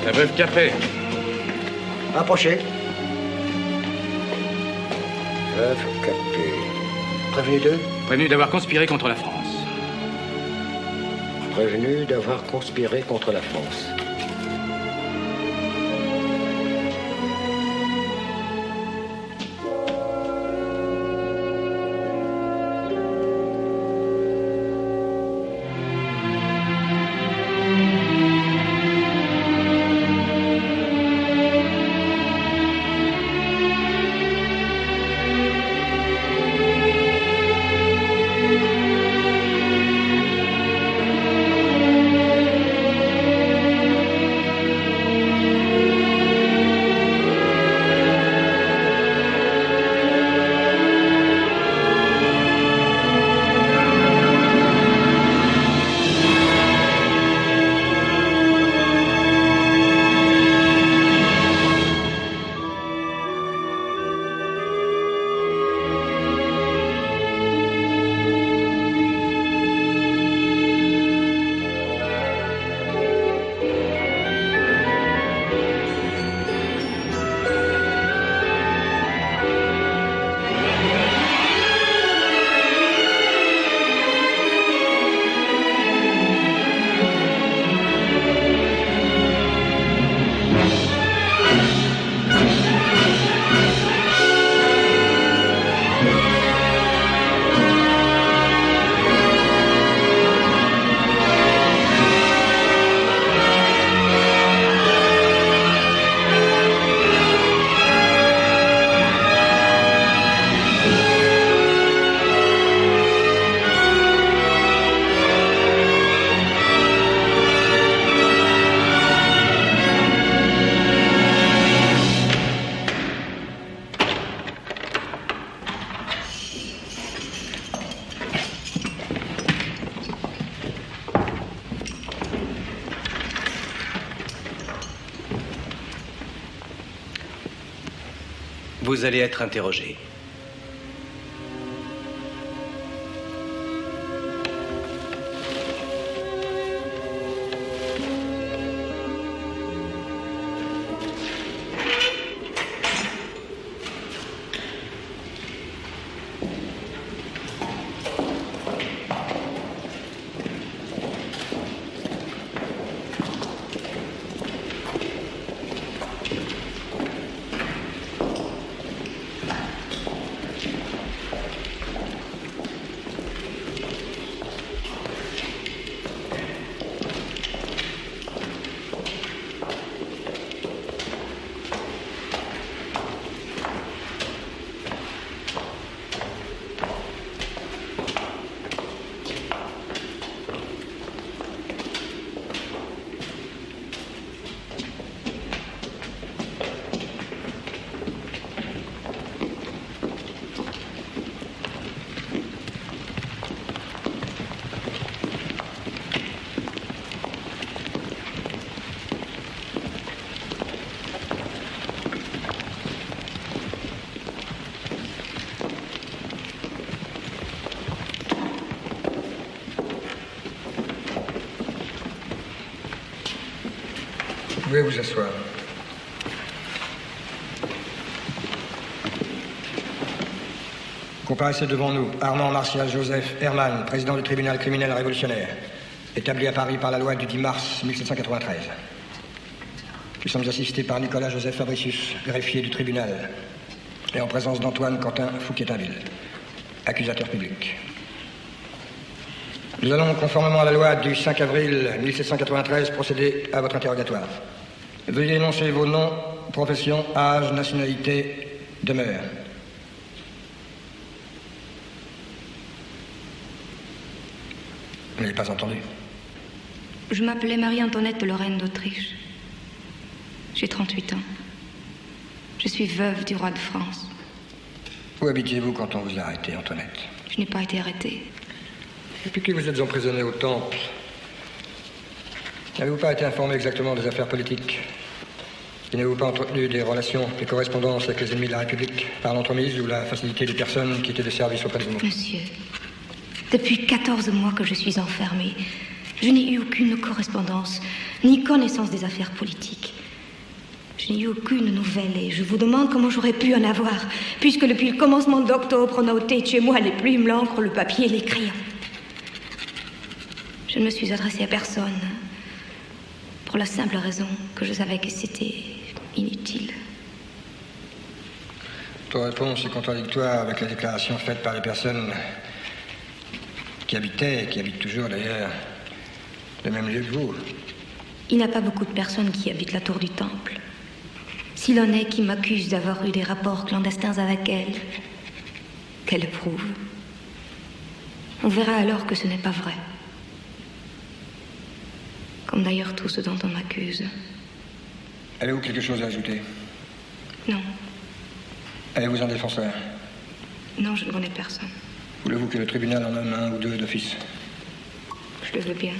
La veuve Capet. Approchez. Veuve Capet. Prévenu d'eux? Prévenu d'avoir conspiré contre la France. Prévenu d'avoir conspiré contre la France. Vous allez être interrogé. Vous pouvez vous asseoir. Comparaissez devant nous Armand Martial Joseph Hermann, président du tribunal criminel révolutionnaire, établi à Paris par la loi du 10 mars 1793. Nous sommes assistés par Nicolas Joseph Fabricius, greffier du tribunal, et en présence d'Antoine Quentin Fouquier-Tinville, accusateur public. Nous allons, conformément à la loi du 5 avril 1793, procéder à votre interrogatoire. Veuillez énoncer vos noms, profession, âge, nationalité, demeure. Vous n'avez pas entendu? Je m'appelais Marie-Antoinette Lorraine d'Autriche. J'ai 38 ans. Je suis veuve du roi de France. Où habitiez-vous quand on vous a arrêté, Antoinette? Je n'ai pas été arrêtée. Depuis que vous êtes emprisonné au Temple, n'avez-vous pas été informé exactement des affaires politiques? Et n'avez-vous pas entretenu des relations, des correspondances avec les ennemis de la République par l'entremise ou la facilité des personnes qui étaient de service auprès de vous? Monsieur, depuis 14 mois que je suis enfermée, Je n'ai eu aucune correspondance, ni connaissance des affaires politiques. Je n'ai eu aucune nouvelle et je vous demande comment j'aurais pu en avoir, puisque depuis le commencement d'octobre, on a ôté de chez moi les plumes, l'encre, le papier et les crayons. Je ne me suis adressée à personne, pour la simple raison que je savais que c'était inutile. Ton réponse est contradictoire avec la déclaration faite par les personnes qui habitaient, et qui habitent toujours d'ailleurs, le même lieu que vous. Il n'y a pas beaucoup de personnes qui habitent la tour du Temple. S'il en est qui m'accusent d'avoir eu des rapports clandestins avec elle, qu'elle le prouve. On verra alors que ce n'est pas vrai. Comme d'ailleurs tout ce dont on m'accuse. Avez-vous quelque chose à ajouter? Non. Avez-vous un défenseur? Non, je ne connais personne. Voulez-vous que le tribunal en nomme un ou deux d'office? Je le veux bien.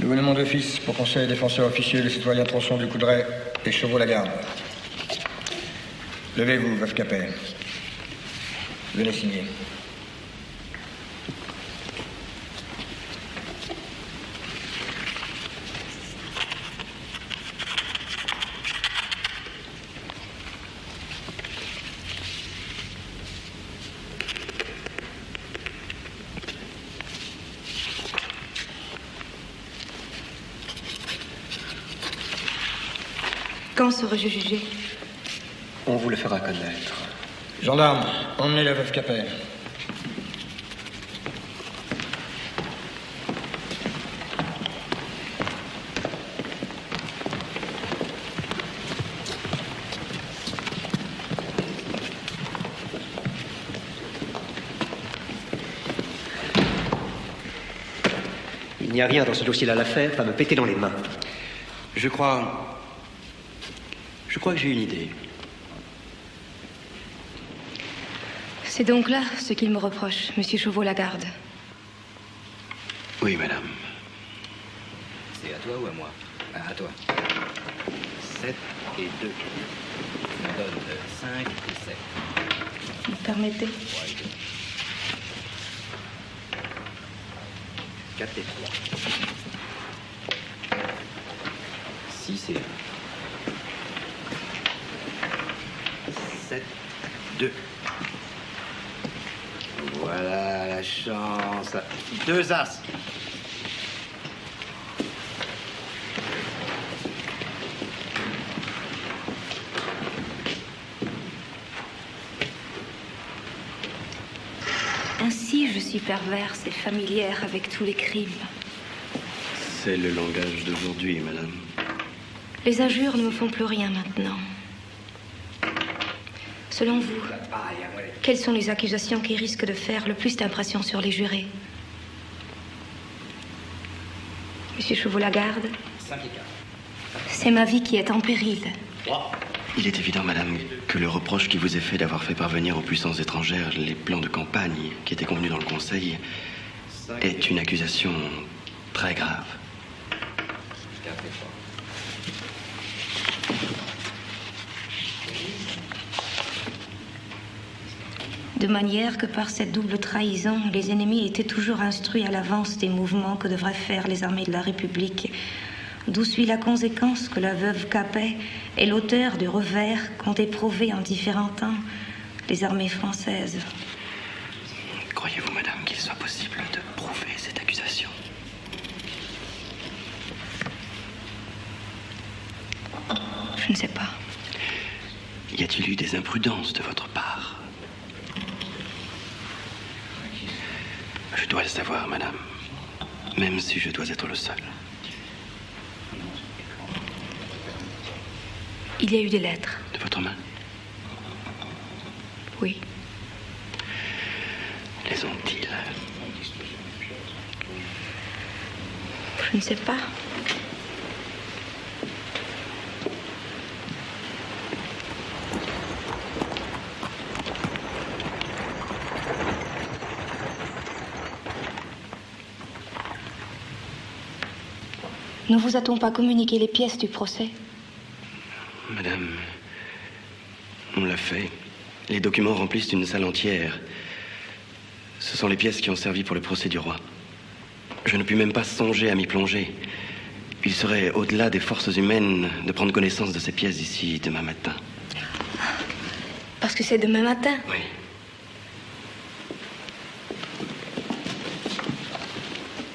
Gouvernement d'office pour conseil défenseur officieux, les citoyens Tronçon du Coudray et Chevaux-Lagarde. Levez-vous, veuve Capet. Venez signer. Quand serai-je jugé? On vous le fera connaître. Gendarme, emmenez la veuve Capet. Il n'y a rien dans ce dossier-là à faire, pas me péter dans les mains. Je crois que j'ai une idée. C'est donc là ce qu'il me reproche, monsieur Chevaux-Lagarde. Oui, madame. C'est à toi ou à moi? À toi. 7 et 2. Ça donne 5 et 7. Vous me permettez? 3 et 2. 4 et 3. 6 et 1. 7, 2. Voilà la chance. 2 as. Ainsi, je suis perverse et familière avec tous les crimes. C'est le langage d'aujourd'hui, madame. Les injures ne me font plus rien maintenant. Selon vous, quelles sont les accusations qui risquent de faire le plus d'impression sur les jurés? Monsieur Chevaux-Lagarde, 5 et 4. c'est ma vie qui est en péril. 3. Il est évident, madame, que le reproche qui vous est fait d'avoir fait parvenir aux puissances étrangères les plans de campagne qui étaient convenus dans le Conseil est une accusation très grave. 4 et 3. De manière que par cette double trahison, les ennemis étaient toujours instruits à l'avance des mouvements que devraient faire les armées de la République, d'où suit la conséquence que la veuve Capet est l'auteur du revers qu'ont éprouvé en différents temps les armées françaises. Croyez-vous, madame, qu'il soit possible de prouver cette accusation? Je ne sais pas. Y a-t-il eu des imprudences de votre part? Je dois le savoir, madame, même si je dois être le seul. Il y a eu des lettres. De votre main? Oui. Les ont-ils? Je ne sais pas. Ne vous a-t-on pas communiqué les pièces du procès? Madame, on l'a fait. Les documents remplissent une salle entière. Ce sont les pièces qui ont servi pour le procès du roi. Je ne puis même pas songer à m'y plonger. Il serait au-delà des forces humaines de prendre connaissance de ces pièces d'ici demain matin. Parce que c'est demain matin. Oui.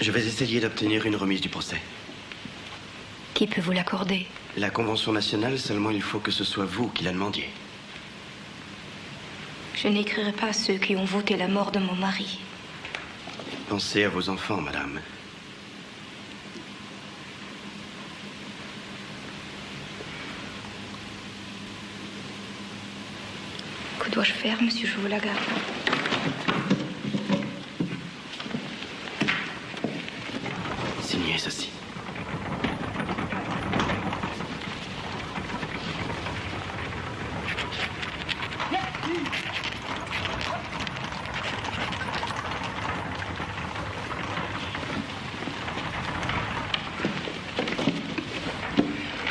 Je vais essayer d'obtenir une remise du procès. Qui peut vous l'accorder? La Convention nationale, seulement il faut que ce soit vous qui la demandiez. Je n'écrirai pas à ceux qui ont voté la mort de mon mari. Pensez à vos enfants, madame. Que dois-je faire, monsieur Joulaga? Signez ceci.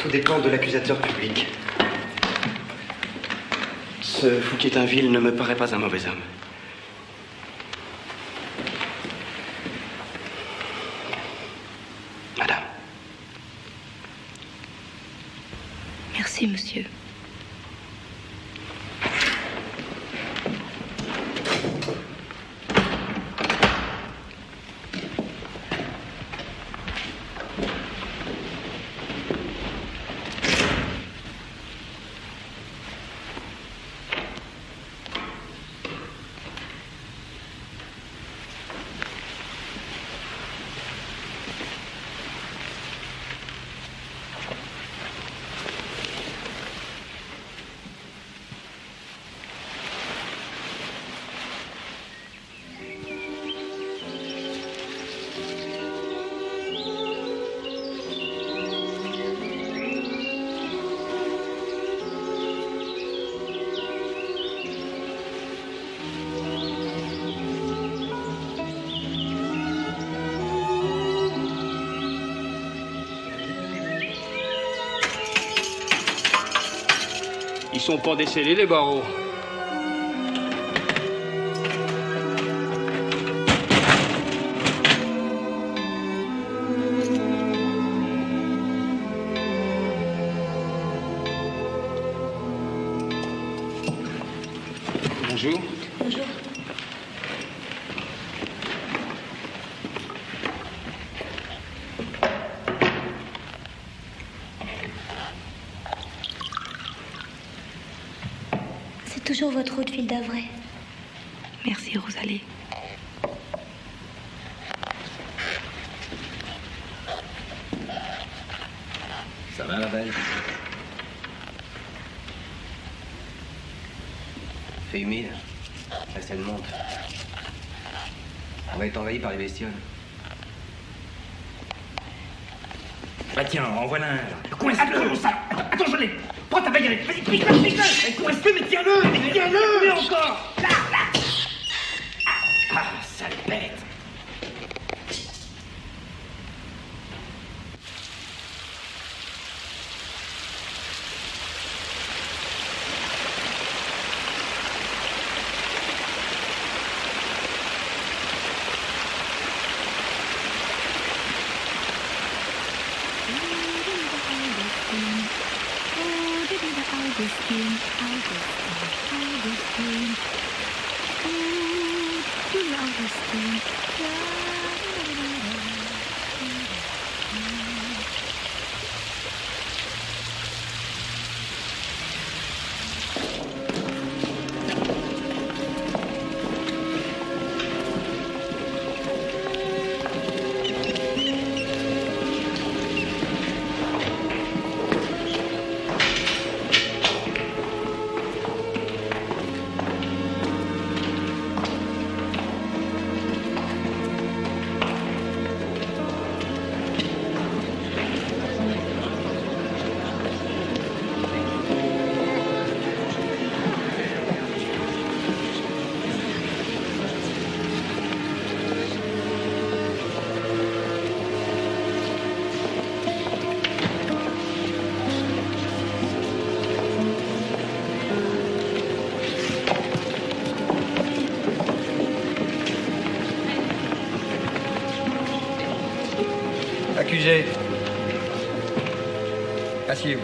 Tout dépend de l'accusateur public. Ce Fouquier-Tinville ne me paraît pas un mauvais homme. Madame. Merci, monsieur. Ils sont pas décellés, les barreaux. Bonjour. Bonjour. C'est toujours votre route, fille d'Avray. Merci, Rosalie. Ça va, la belle? Fait humide. La scène monte. On va être envahi par les bestioles. Bah tiens, en voilà un. Attends, ça. Attends, je l'ai. Prends ta baguette. Vas-y, pique-le. Coince-le, mais tiens-le. Mais tiens-le. Mais encore. Là. Ah, sale bête. Accusé. Asseyez-vous.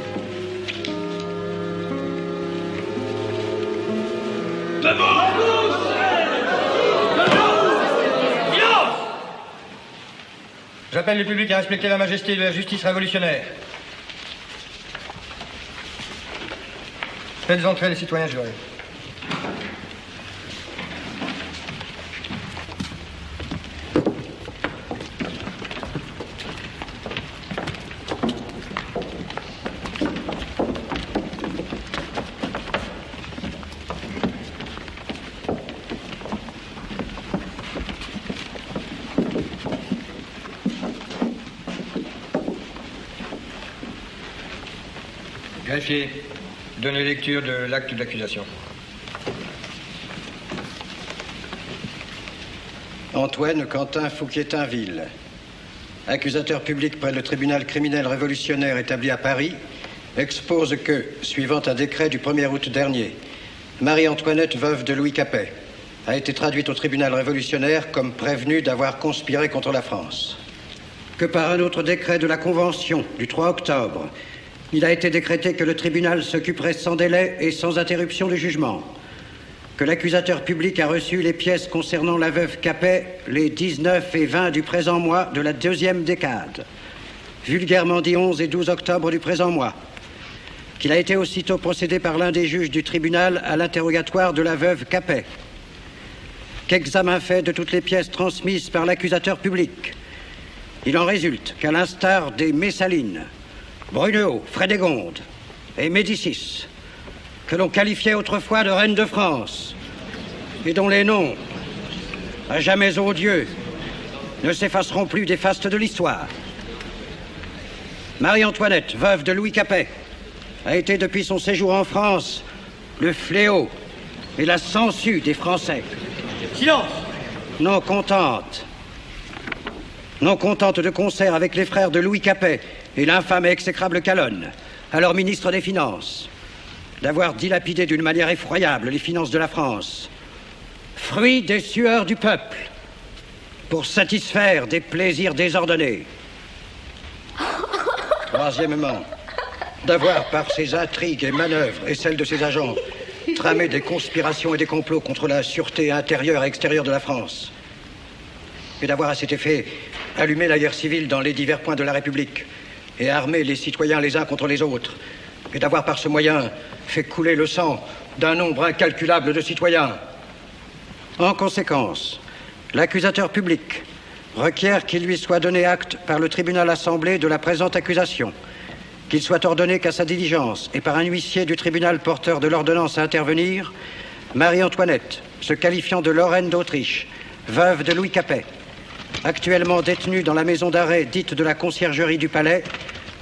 J'appelle le public à respecter la majesté de la justice révolutionnaire. Faites entrer les citoyens jurés. Greffier, donnez lecture de l'acte d'accusation. Antoine Quentin Fouquier-Tinville, accusateur public près le tribunal criminel révolutionnaire établi à Paris, expose que, suivant un décret du 1er août dernier, Marie-Antoinette, veuve de Louis Capet, a été traduite au tribunal révolutionnaire comme prévenue d'avoir conspiré contre la France. Que par un autre décret de la Convention du 3 octobre, il a été décrété que le tribunal s'occuperait sans délai et sans interruption du jugement. Que l'accusateur public a reçu les pièces concernant la veuve Capet les 19 et 20 du présent mois de la 2e décade, vulgairement dit 11 et 12 octobre du présent mois. Qu'il a été aussitôt procédé par l'un des juges du tribunal à l'interrogatoire de la veuve Capet. Qu'examen fait de toutes les pièces transmises par l'accusateur public. Il en résulte qu'à l'instar des Messalines, Brunehaut, Frédégonde et Médicis, que l'on qualifiait autrefois de reines de France, et dont les noms, à jamais odieux, ne s'effaceront plus des fastes de l'histoire. Marie-Antoinette, veuve de Louis Capet, a été depuis son séjour en France le fléau et la sangsue des Français. Silence! Non contente de concert avec les frères de Louis Capet et l'infâme et exécrable Calonne, alors ministre des Finances, d'avoir dilapidé d'une manière effroyable les finances de la France, fruit des sueurs du peuple, pour satisfaire des plaisirs désordonnés. Troisièmement, d'avoir, par ses intrigues et manœuvres et celles de ses agents, tramé des conspirations et des complots contre la sûreté intérieure et extérieure de la France, et d'avoir à cet effet allumé la guerre civile dans les divers points de la République et armé les citoyens les uns contre les autres, et d'avoir par ce moyen fait couler le sang d'un nombre incalculable de citoyens. En conséquence, l'accusateur public requiert qu'il lui soit donné acte par le tribunal assemblé de la présente accusation, qu'il soit ordonné qu'à sa diligence et par un huissier du tribunal porteur de l'ordonnance à intervenir, Marie-Antoinette, se qualifiant de Lorraine d'Autriche, veuve de Louis Capet, actuellement détenue dans la maison d'arrêt dite de la conciergerie du palais,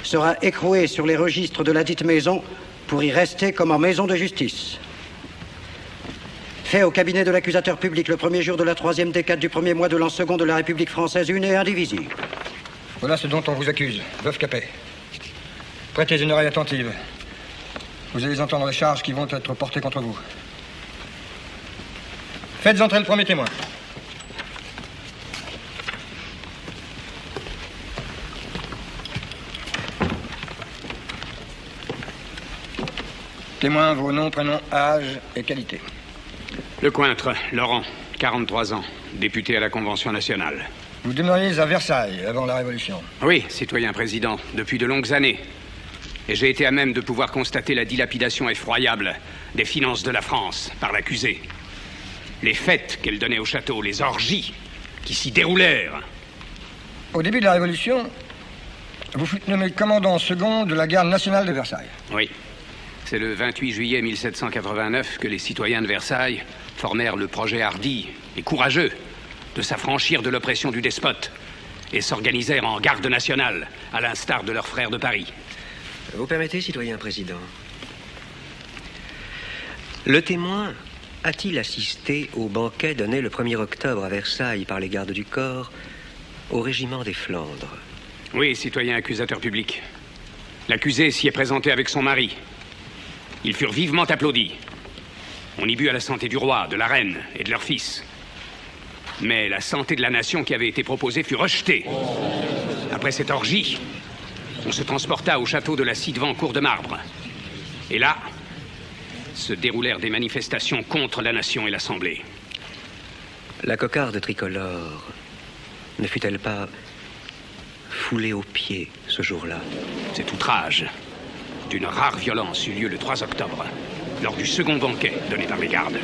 sera écrouée sur les registres de la dite maison pour y rester comme en maison de justice. Fait au cabinet de l'accusateur public le 1er jour de la 3e décade du 1er mois de l'an second de la République française une et indivisible. Voilà ce dont on vous accuse, veuve Capet. Prêtez une oreille attentive. Vous allez entendre les charges qui vont être portées contre vous. Faites entrer le premier témoin. Témoin, vos noms, prénoms, âge et qualité. Lecointre, Laurent, 43 ans, député à la Convention nationale. Vous demeuriez à Versailles avant la Révolution. Oui, citoyen président, depuis de longues années. Et j'ai été à même de pouvoir constater la dilapidation effroyable des finances de la France par l'accusée. Les fêtes qu'elle donnait au château, les orgies qui s'y déroulèrent. Au début de la Révolution, vous fûtes nommé commandant second de la garde nationale de Versailles. Oui. C'est le 28 juillet 1789 que les citoyens de Versailles formèrent le projet hardi et courageux de s'affranchir de l'oppression du despote et s'organisèrent en garde nationale, à l'instar de leurs frères de Paris. Vous permettez, citoyen président? Le témoin a-t-il assisté au banquet donné le 1er octobre à Versailles par les gardes du corps au régiment des Flandres? Oui, citoyen accusateur public. L'accusé s'y est présenté avec son mari. Ils furent vivement applaudis. On y but à la santé du roi, de la reine et de leur fils. Mais la santé de la nation qui avait été proposée fut rejetée. Après cette orgie, on se transporta au château de la Ci-devant Cour de Marbre. Et là, se déroulèrent des manifestations contre la nation et l'Assemblée. La cocarde tricolore ne fut-elle pas foulée aux pieds ce jour-là? Cet outrage d'une rare violence eut lieu le 3 octobre, lors du second banquet donné par les gardes.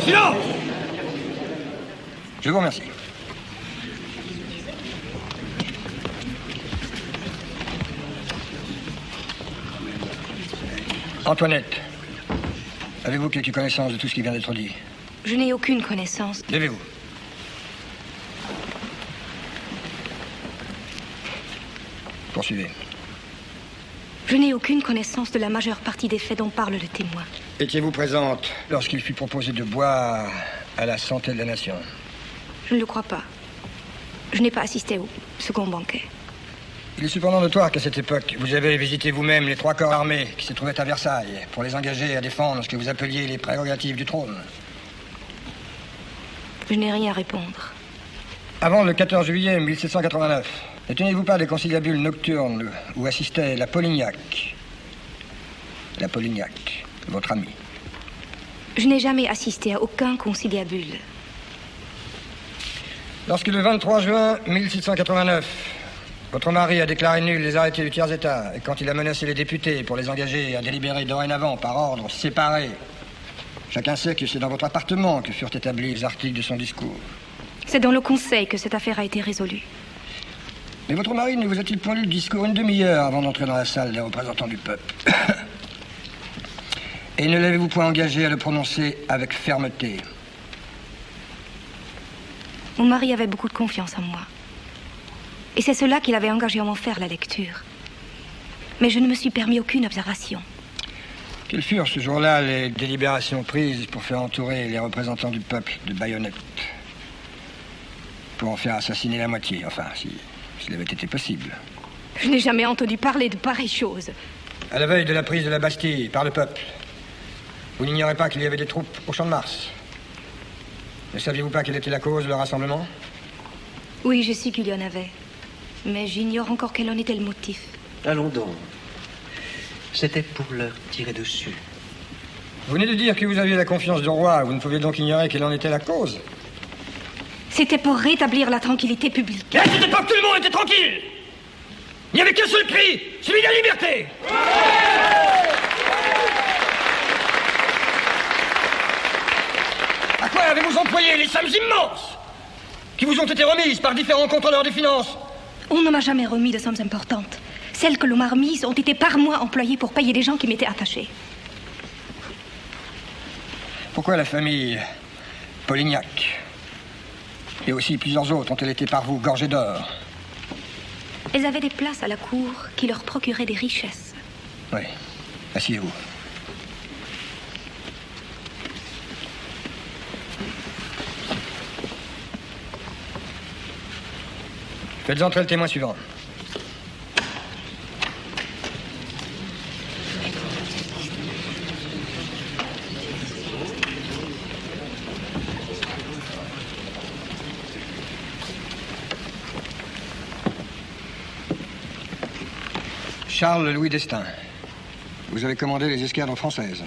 Silence! Je vous remercie. Antoinette, avez-vous quelque connaissance de tout ce qui vient d'être dit? Je n'ai aucune connaissance. Levez-vous. Poursuivez. Je n'ai aucune connaissance de la majeure partie des faits dont parle le témoin. Étiez-vous présente lorsqu'il fut proposé de boire à la santé de la nation? Je ne le crois pas. Je n'ai pas assisté au second banquet. Il est cependant notoire qu'à cette époque, vous avez visité vous-même les 3 corps armés qui se trouvaient à Versailles pour les engager à défendre ce que vous appeliez les prérogatives du trône. Je n'ai rien à répondre. Avant le 14 juillet 1789, ne tenez-vous pas des conciliabules nocturnes où assistait la Polignac? La Polignac, votre amie. Je n'ai jamais assisté à aucun conciliabule. Lorsque le 23 juin 1789, votre mari a déclaré nuls les arrêtés du tiers-état et quand il a menacé les députés pour les engager à délibérer dorénavant par ordre séparé, chacun sait que c'est dans votre appartement que furent établis les articles de son discours. C'est dans le conseil que cette affaire a été résolue. Mais votre mari ne vous a-t-il pas lu le discours une demi-heure avant d'entrer dans la salle des représentants du peuple? Et ne l'avez-vous point engagé à le prononcer avec fermeté? Mon mari avait beaucoup de confiance en moi. Et c'est cela qu'il avait engagé à m'en faire la lecture. Mais je ne me suis permis aucune observation. Quelles furent ce jour-là les délibérations prises pour faire entourer les représentants du peuple de baïonnettes? Pour en faire assassiner la moitié, enfin, s'il avait été possible. Je n'ai jamais entendu parler de pareilles choses. À la veille de la prise de la Bastille par le peuple, vous n'ignorez pas qu'il y avait des troupes au Champ de Mars? Ne saviez-vous pas quelle était la cause de leur rassemblement? Oui, je sais qu'il y en avait. Mais j'ignore encore quel en était le motif. Allons donc. C'était pour leur tirer dessus. Vous venez de dire que vous aviez la confiance du roi. Vous ne pouviez donc ignorer quelle en était la cause. C'était pour rétablir la tranquillité publique. Et à cette époque, tout le monde était tranquille. Il n'y avait qu'un seul cri, celui de la liberté. À quoi avez-vous employé les sommes immenses qui vous ont été remises par différents contrôleurs des finances? On ne m'a jamais remis de sommes importantes. Celles que l'on m'a remises ont été par mois employées pour payer des gens qui m'étaient attachés. Pourquoi la famille Polignac et aussi plusieurs autres ont-elles été par vous gorgées d'or? Elles avaient des places à la cour qui leur procuraient des richesses. Oui. Asseyez-vous. Faites entrer le témoin suivant. Charles-Louis d'Estaing. Vous avez commandé les escadres françaises.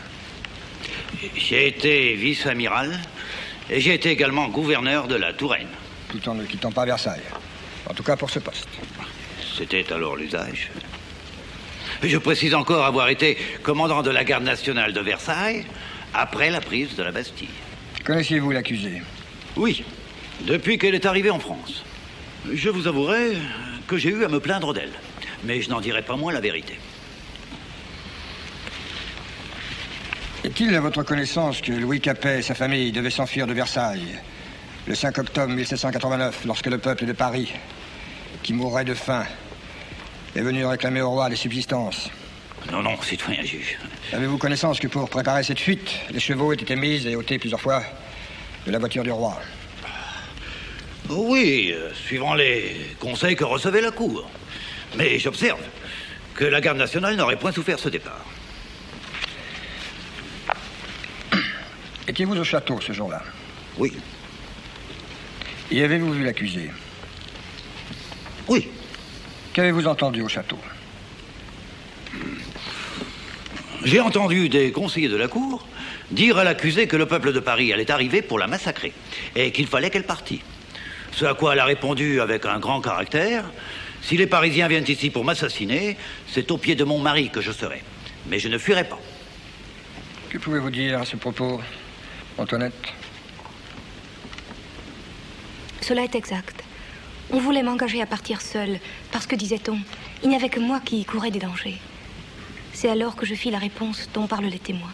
J'ai été vice-amiral et j'ai été également gouverneur de la Touraine. Tout en ne quittant pas Versailles. En tout cas pour ce poste. C'était alors l'usage. Je précise encore avoir été commandant de la garde nationale de Versailles après la prise de la Bastille. Connaissiez-vous l'accusée? Oui, depuis qu'elle est arrivée en France. Je vous avouerai que j'ai eu à me plaindre d'elle. Mais je n'en dirai pas moins la vérité. Est-il à votre connaissance que Louis Capet et sa famille devaient s'enfuir de Versailles le 5 octobre 1789, lorsque le peuple de Paris, qui mourrait de faim, est venu réclamer au roi des subsistances? Non, non, citoyen juge. Avez-vous connaissance que pour préparer cette fuite, les chevaux aient été mis et ôtés plusieurs fois de la voiture du roi? Oui, suivant les conseils que recevait la cour. Mais j'observe que la garde nationale n'aurait point souffert ce départ. Étiez-vous au château ce jour-là? Oui. Y avez-vous vu l'accusé? Oui. Qu'avez-vous entendu au château? J'ai entendu des conseillers de la cour dire à l'accusée que le peuple de Paris allait arriver pour la massacrer et qu'il fallait qu'elle partît. Ce à quoi elle a répondu avec un grand caractère: si les Parisiens viennent ici pour m'assassiner, c'est au pied de mon mari que je serai. Mais je ne fuirai pas. Que pouvez-vous dire à ce propos, Antoinette? Cela est exact. On voulait m'engager à partir seule, parce que, disait-on, il n'y avait que moi qui courais des dangers. C'est alors que je fis la réponse dont parlent les témoins.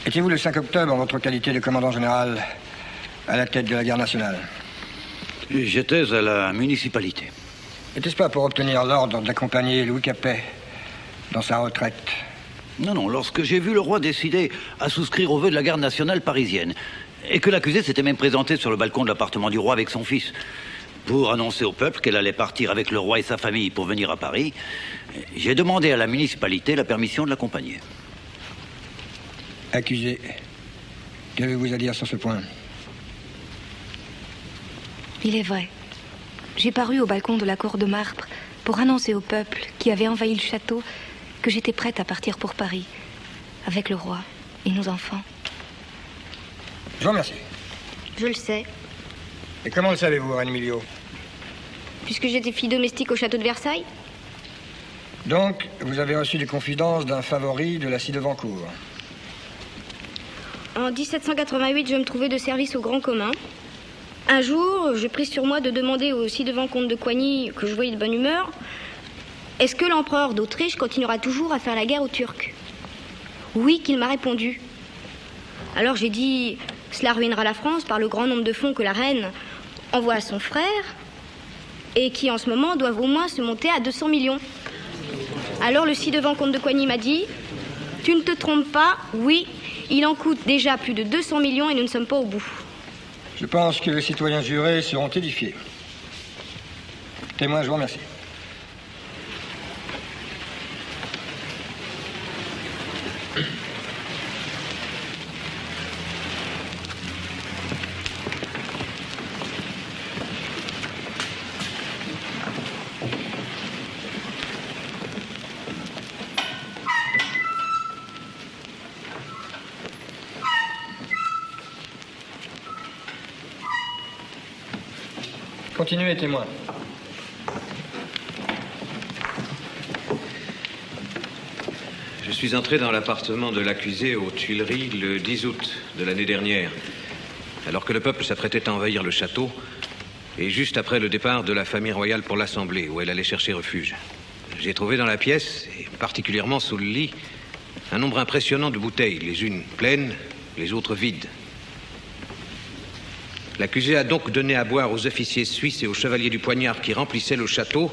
Étiez-vous le 5 octobre en votre qualité de commandant général à la tête de la garde nationale? J'étais à la municipalité. N'était-ce pas pour obtenir l'ordre d'accompagner Louis Capet dans sa retraite? Non, lorsque j'ai vu le roi décider à souscrire aux vœux de la garde nationale parisienne, et que l'accusée s'était même présentée sur le balcon de l'appartement du roi avec son fils, pour annoncer au peuple qu'elle allait partir avec le roi et sa famille pour venir à Paris, j'ai demandé à la municipalité la permission de l'accompagner. Accusé, qu'avez-vous à dire sur ce point? Il est vrai. J'ai paru au balcon de la cour de marbre pour annoncer au peuple qui avait envahi le château que j'étais prête à partir pour Paris, avec le roi et nos enfants. Je vous remercie. Je le sais. Et comment le savez-vous, Reine Emilio? Puisque j'étais fille domestique au château de Versailles. Donc, vous avez reçu des confidences d'un favori de la ci-devant-cour. En 1788, je me trouvais de service au grand commun. Un jour, je pris sur moi de demander au ci-devant comte de Coigny, que je voyais de bonne humeur, est-ce que l'empereur d'Autriche continuera toujours à faire la guerre aux Turcs? Oui, qu'il m'a répondu. Alors j'ai dit, cela ruinera la France par le grand nombre de fonds que la reine envoie à son frère et qui en ce moment doivent au moins se monter à 200 millions. Alors le ci-devant comte de Coigny m'a dit, tu ne te trompes pas, oui, il en coûte déjà plus de 200 millions et nous ne sommes pas au bout. Je pense que les citoyens jurés seront édifiés. Témoin, je vous remercie. Continuez, témoin. Je suis entré dans l'appartement de l'accusé aux Tuileries le 10 août de l'année dernière, alors que le peuple s'apprêtait à envahir le château, et juste après le départ de la famille royale pour l'Assemblée, où elle allait chercher refuge. J'ai trouvé dans la pièce, et particulièrement sous le lit, un nombre impressionnant de bouteilles, les unes pleines, les autres vides. L'accusé a donc donné à boire aux officiers suisses et aux chevaliers du poignard qui remplissaient le château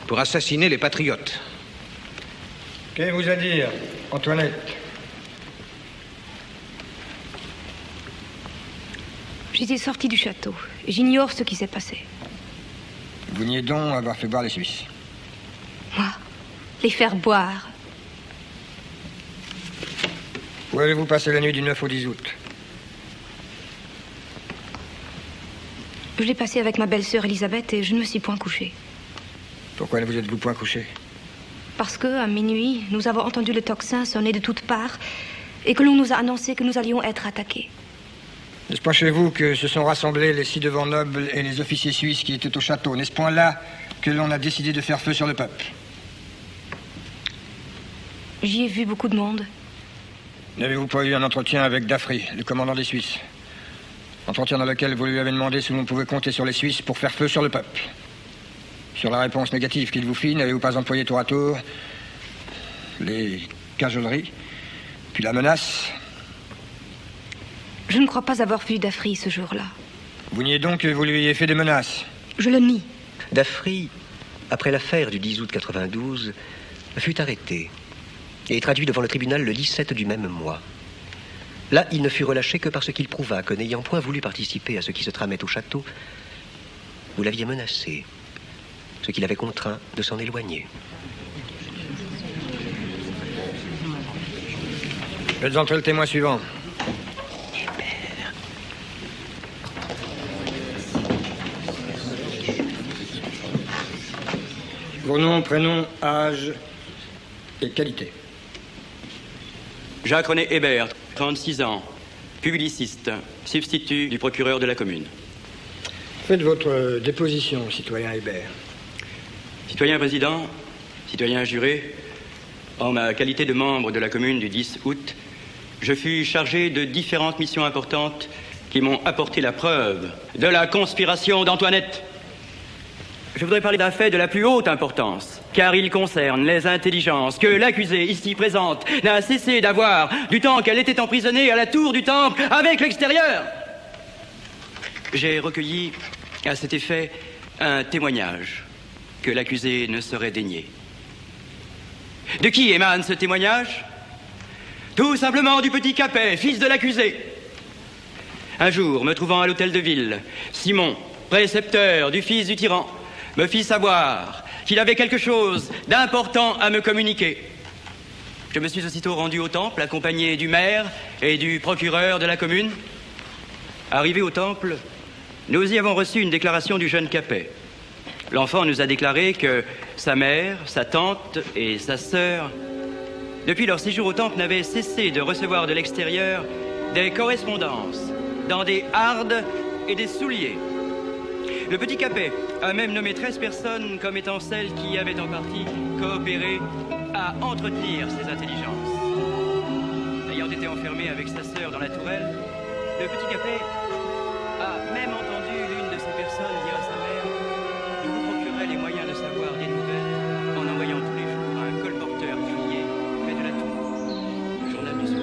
pour assassiner les patriotes. Qu'avez-vous à dire, Antoinette? J'étais sortie du château. J'ignore ce qui s'est passé. Vous niez donc avoir fait boire les Suisses? Moi, les faire boire. Où avez-vous passé la nuit du 9 au 10 août? Je l'ai passé avec ma belle-sœur Elisabeth et je ne me suis point couchée. Pourquoi ne vous êtes-vous point couché? Parce que, à minuit, nous avons entendu le tocsin sonner de toutes parts et que l'on nous a annoncé que nous allions être attaqués. N'est-ce pas chez vous que se sont rassemblés les ci-devant nobles et les officiers suisses qui étaient au château? N'est-ce point là que l'on a décidé de faire feu sur le peuple? J'y ai vu beaucoup de monde. N'avez-vous pas eu un entretien avec Daffry, le commandant des Suisses? Entretien dans lequel vous lui avez demandé si l'on pouvait compter sur les Suisses pour faire feu sur le peuple. Sur la réponse négative qu'il vous fit, n'avez-vous pas employé tour à tour les cajoleries, puis la menace? Je ne crois pas avoir vu Daffry ce jour-là. Vous niez donc que vous lui ayez fait des menaces? Je le nie. Daffry, après l'affaire du 10 août 92, fut arrêté et traduit devant le tribunal le 17 du même mois. Là, il ne fut relâché que parce qu'il prouva que, n'ayant point voulu participer à ce qui se tramait au château, vous l'aviez menacé, ce qui l'avait contraint de s'en éloigner. Faites entrer le témoin suivant. Vos noms, prénoms, âge et qualité. Jacques-René Hébert, 36 ans, publiciste, substitut du procureur de la commune. Faites votre déposition, citoyen Hébert. Citoyen président, citoyen juré, en ma qualité de membre de la commune du 10 août, je fus chargé de différentes missions importantes qui m'ont apporté la preuve de la conspiration d'Antoinette. Je voudrais parler d'un fait de la plus haute importance, car il concerne les intelligences que l'accusée ici présente n'a cessé d'avoir du temps qu'elle était emprisonnée à la tour du temple avec l'extérieur. J'ai recueilli à cet effet un témoignage que l'accusé ne saurait dénier. De qui émane ce témoignage? Tout simplement du petit Capet, fils de l'accusé. Un jour, me trouvant à l'hôtel de ville, Simon, précepteur du fils du tyran, me fit savoir qu'il avait quelque chose d'important à me communiquer. Je me suis aussitôt rendu au temple, accompagné du maire et du procureur de la commune. Arrivé au temple, nous y avons reçu une déclaration du jeune Capet. L'enfant nous a déclaré que sa mère, sa tante et sa sœur, depuis leur séjour au temple, n'avaient cessé de recevoir de l'extérieur des correspondances dans des hardes et des souliers. Le petit Capet a même nommé 13 personnes comme étant celles qui avaient en partie coopéré à entretenir ses intelligences. Ayant été enfermé avec sa sœur dans la tourelle, le petit Capet a même entendu l'une de ces personnes dire à sa mère qu'il vous procurerait les moyens de savoir des nouvelles en envoyant tous les jours un colporteur crié près de la tour, le journal du soir.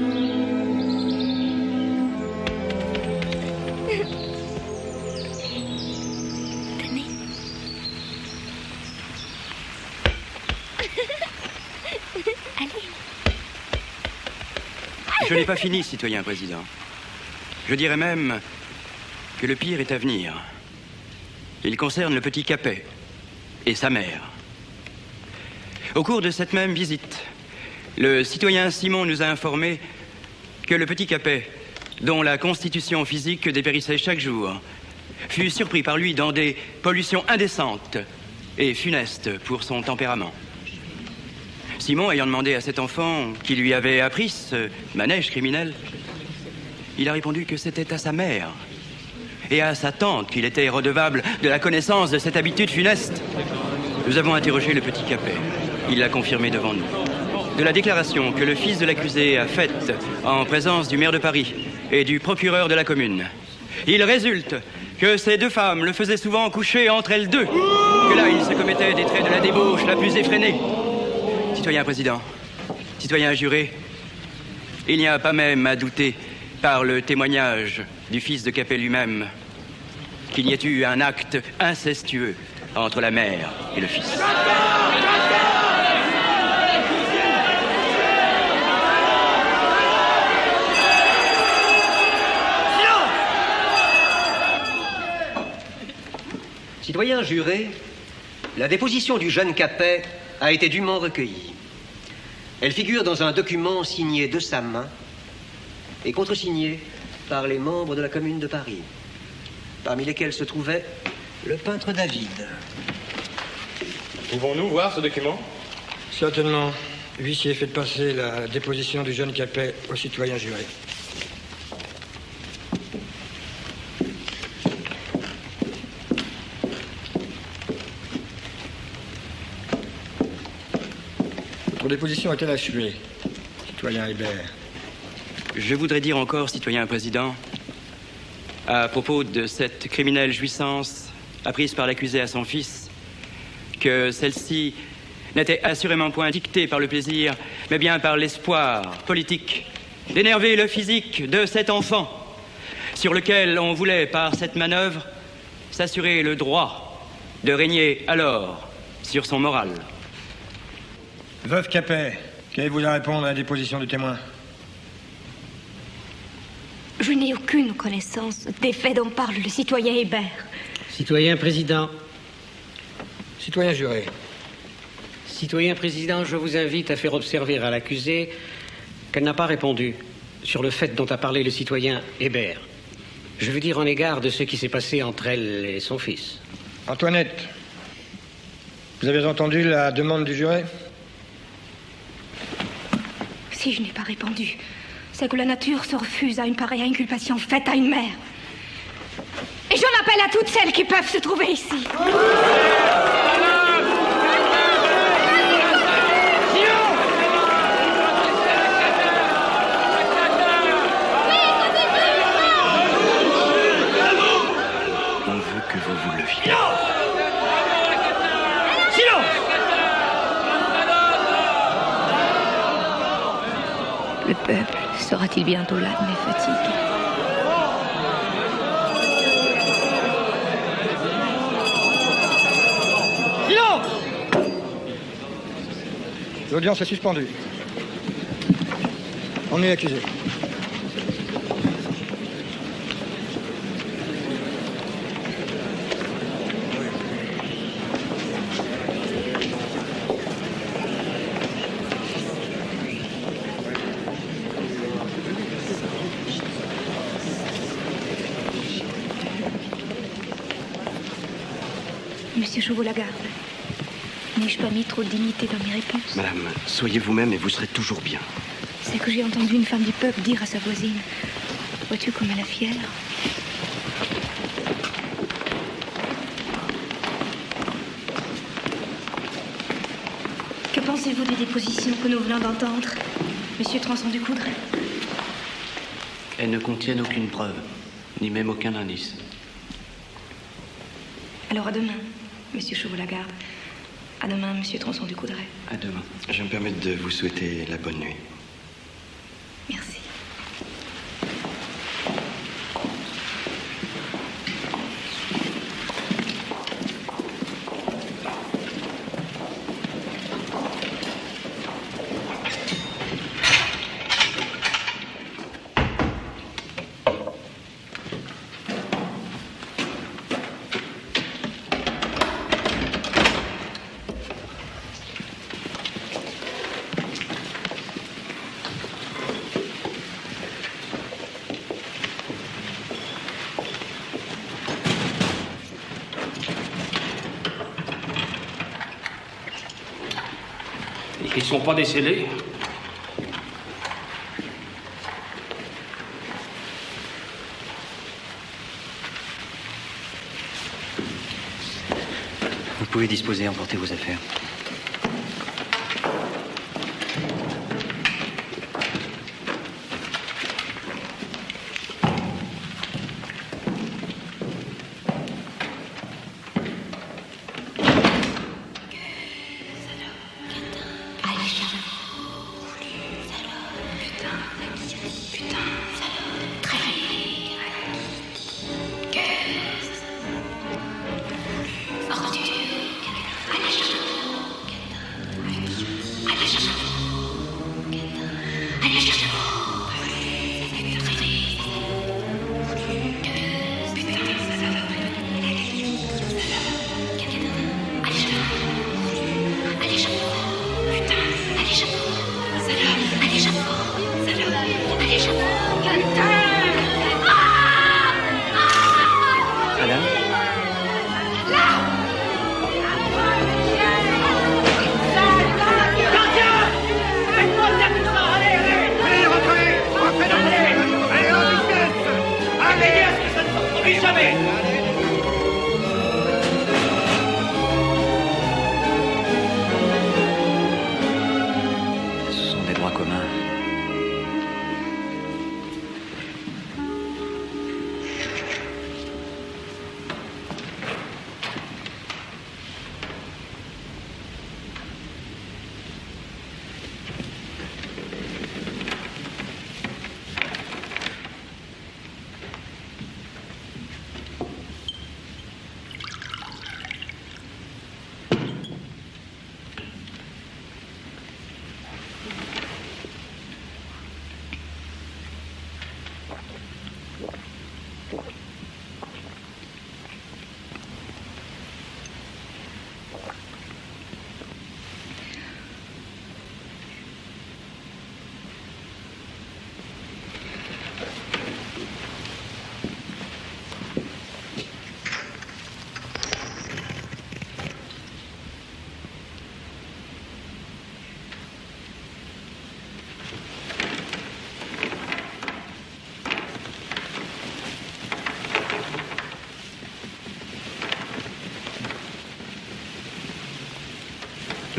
Je n'ai pas fini, citoyen président. Je dirais même que le pire est à venir. Il concerne le petit Capet et sa mère. Au cours de cette même visite, le citoyen Simon nous a informé que le petit Capet, dont la constitution physique dépérissait chaque jour, fut surpris par lui dans des pollutions indécentes et funestes pour son tempérament. Simon, ayant demandé à cet enfant qui lui avait appris ce manège criminel, il a répondu que c'était à sa mère et à sa tante qu'il était redevable de la connaissance de cette habitude funeste. Nous avons interrogé le petit Capet. Il l'a confirmé devant nous. De la déclaration que le fils de l'accusé a faite en présence du maire de Paris et du procureur de la commune, il résulte que ces deux femmes le faisaient souvent coucher entre elles deux, que là, il se commettait des traits de la débauche la plus effrénée. Citoyen président, citoyen juré, il n'y a pas même à douter, par le témoignage du fils de Capet lui-même, qu'il y ait eu un acte incestueux entre la mère et le fils. Citoyen juré, la déposition du jeune Capet a été dûment recueillie. Elle figure dans un document signé de sa main et contresigné par les membres de la commune de Paris, parmi lesquels se trouvait le peintre David. Pouvons-nous voir ce document? Certainement. L'huissier fait passer la déposition du jeune Capet au citoyen juré. Votre déposition est-elle achevée, citoyen Hébert? Je voudrais dire encore, citoyen président, à propos de cette criminelle jouissance apprise par l'accusé à son fils, que celle-ci n'était assurément point dictée par le plaisir, mais bien par l'espoir politique d'énerver le physique de cet enfant, sur lequel on voulait, par cette manœuvre, s'assurer le droit de régner alors sur son moral. Veuve Capet, qu'avez-vous à répondre à la déposition du témoin? Je n'ai aucune connaissance des faits dont parle le citoyen Hébert. Citoyen président. Citoyen juré. Citoyen président, je vous invite à faire observer à l'accusée qu'elle n'a pas répondu sur le fait dont a parlé le citoyen Hébert. Je veux dire en égard de ce qui s'est passé entre elle et son fils. Antoinette, Vous avez entendu la demande du juré? Si je n'ai pas répondu, c'est que la nature se refuse à une pareille inculpation faite à une mère. Et j'en appelle à toutes celles qui peuvent se trouver ici. On veut que vous vous leviez. Le peuple sera-t-il bientôt là de mes fatigues? L'audience est suspendue. On est accusé. Monsieur Chauveau-Lagarde, n'ai-je pas mis trop de dignité dans mes réponses? Madame, soyez vous-même et vous serez toujours bien. C'est que j'ai entendu une femme du peuple dire à sa voisine: vois-tu comme elle est fière? Que pensez-vous des dépositions que nous venons d'entendre, Monsieur Transon du Coudray? Elles ne contiennent aucune preuve, ni même aucun indice. Alors à demain, Monsieur Chauveau-Lagarde. À demain, Monsieur Transon du Coudray. À demain. Je me permets de vous souhaiter la bonne nuit. Merci. Ils ne sont pas décédés. Vous pouvez disposer, emporter vos affaires.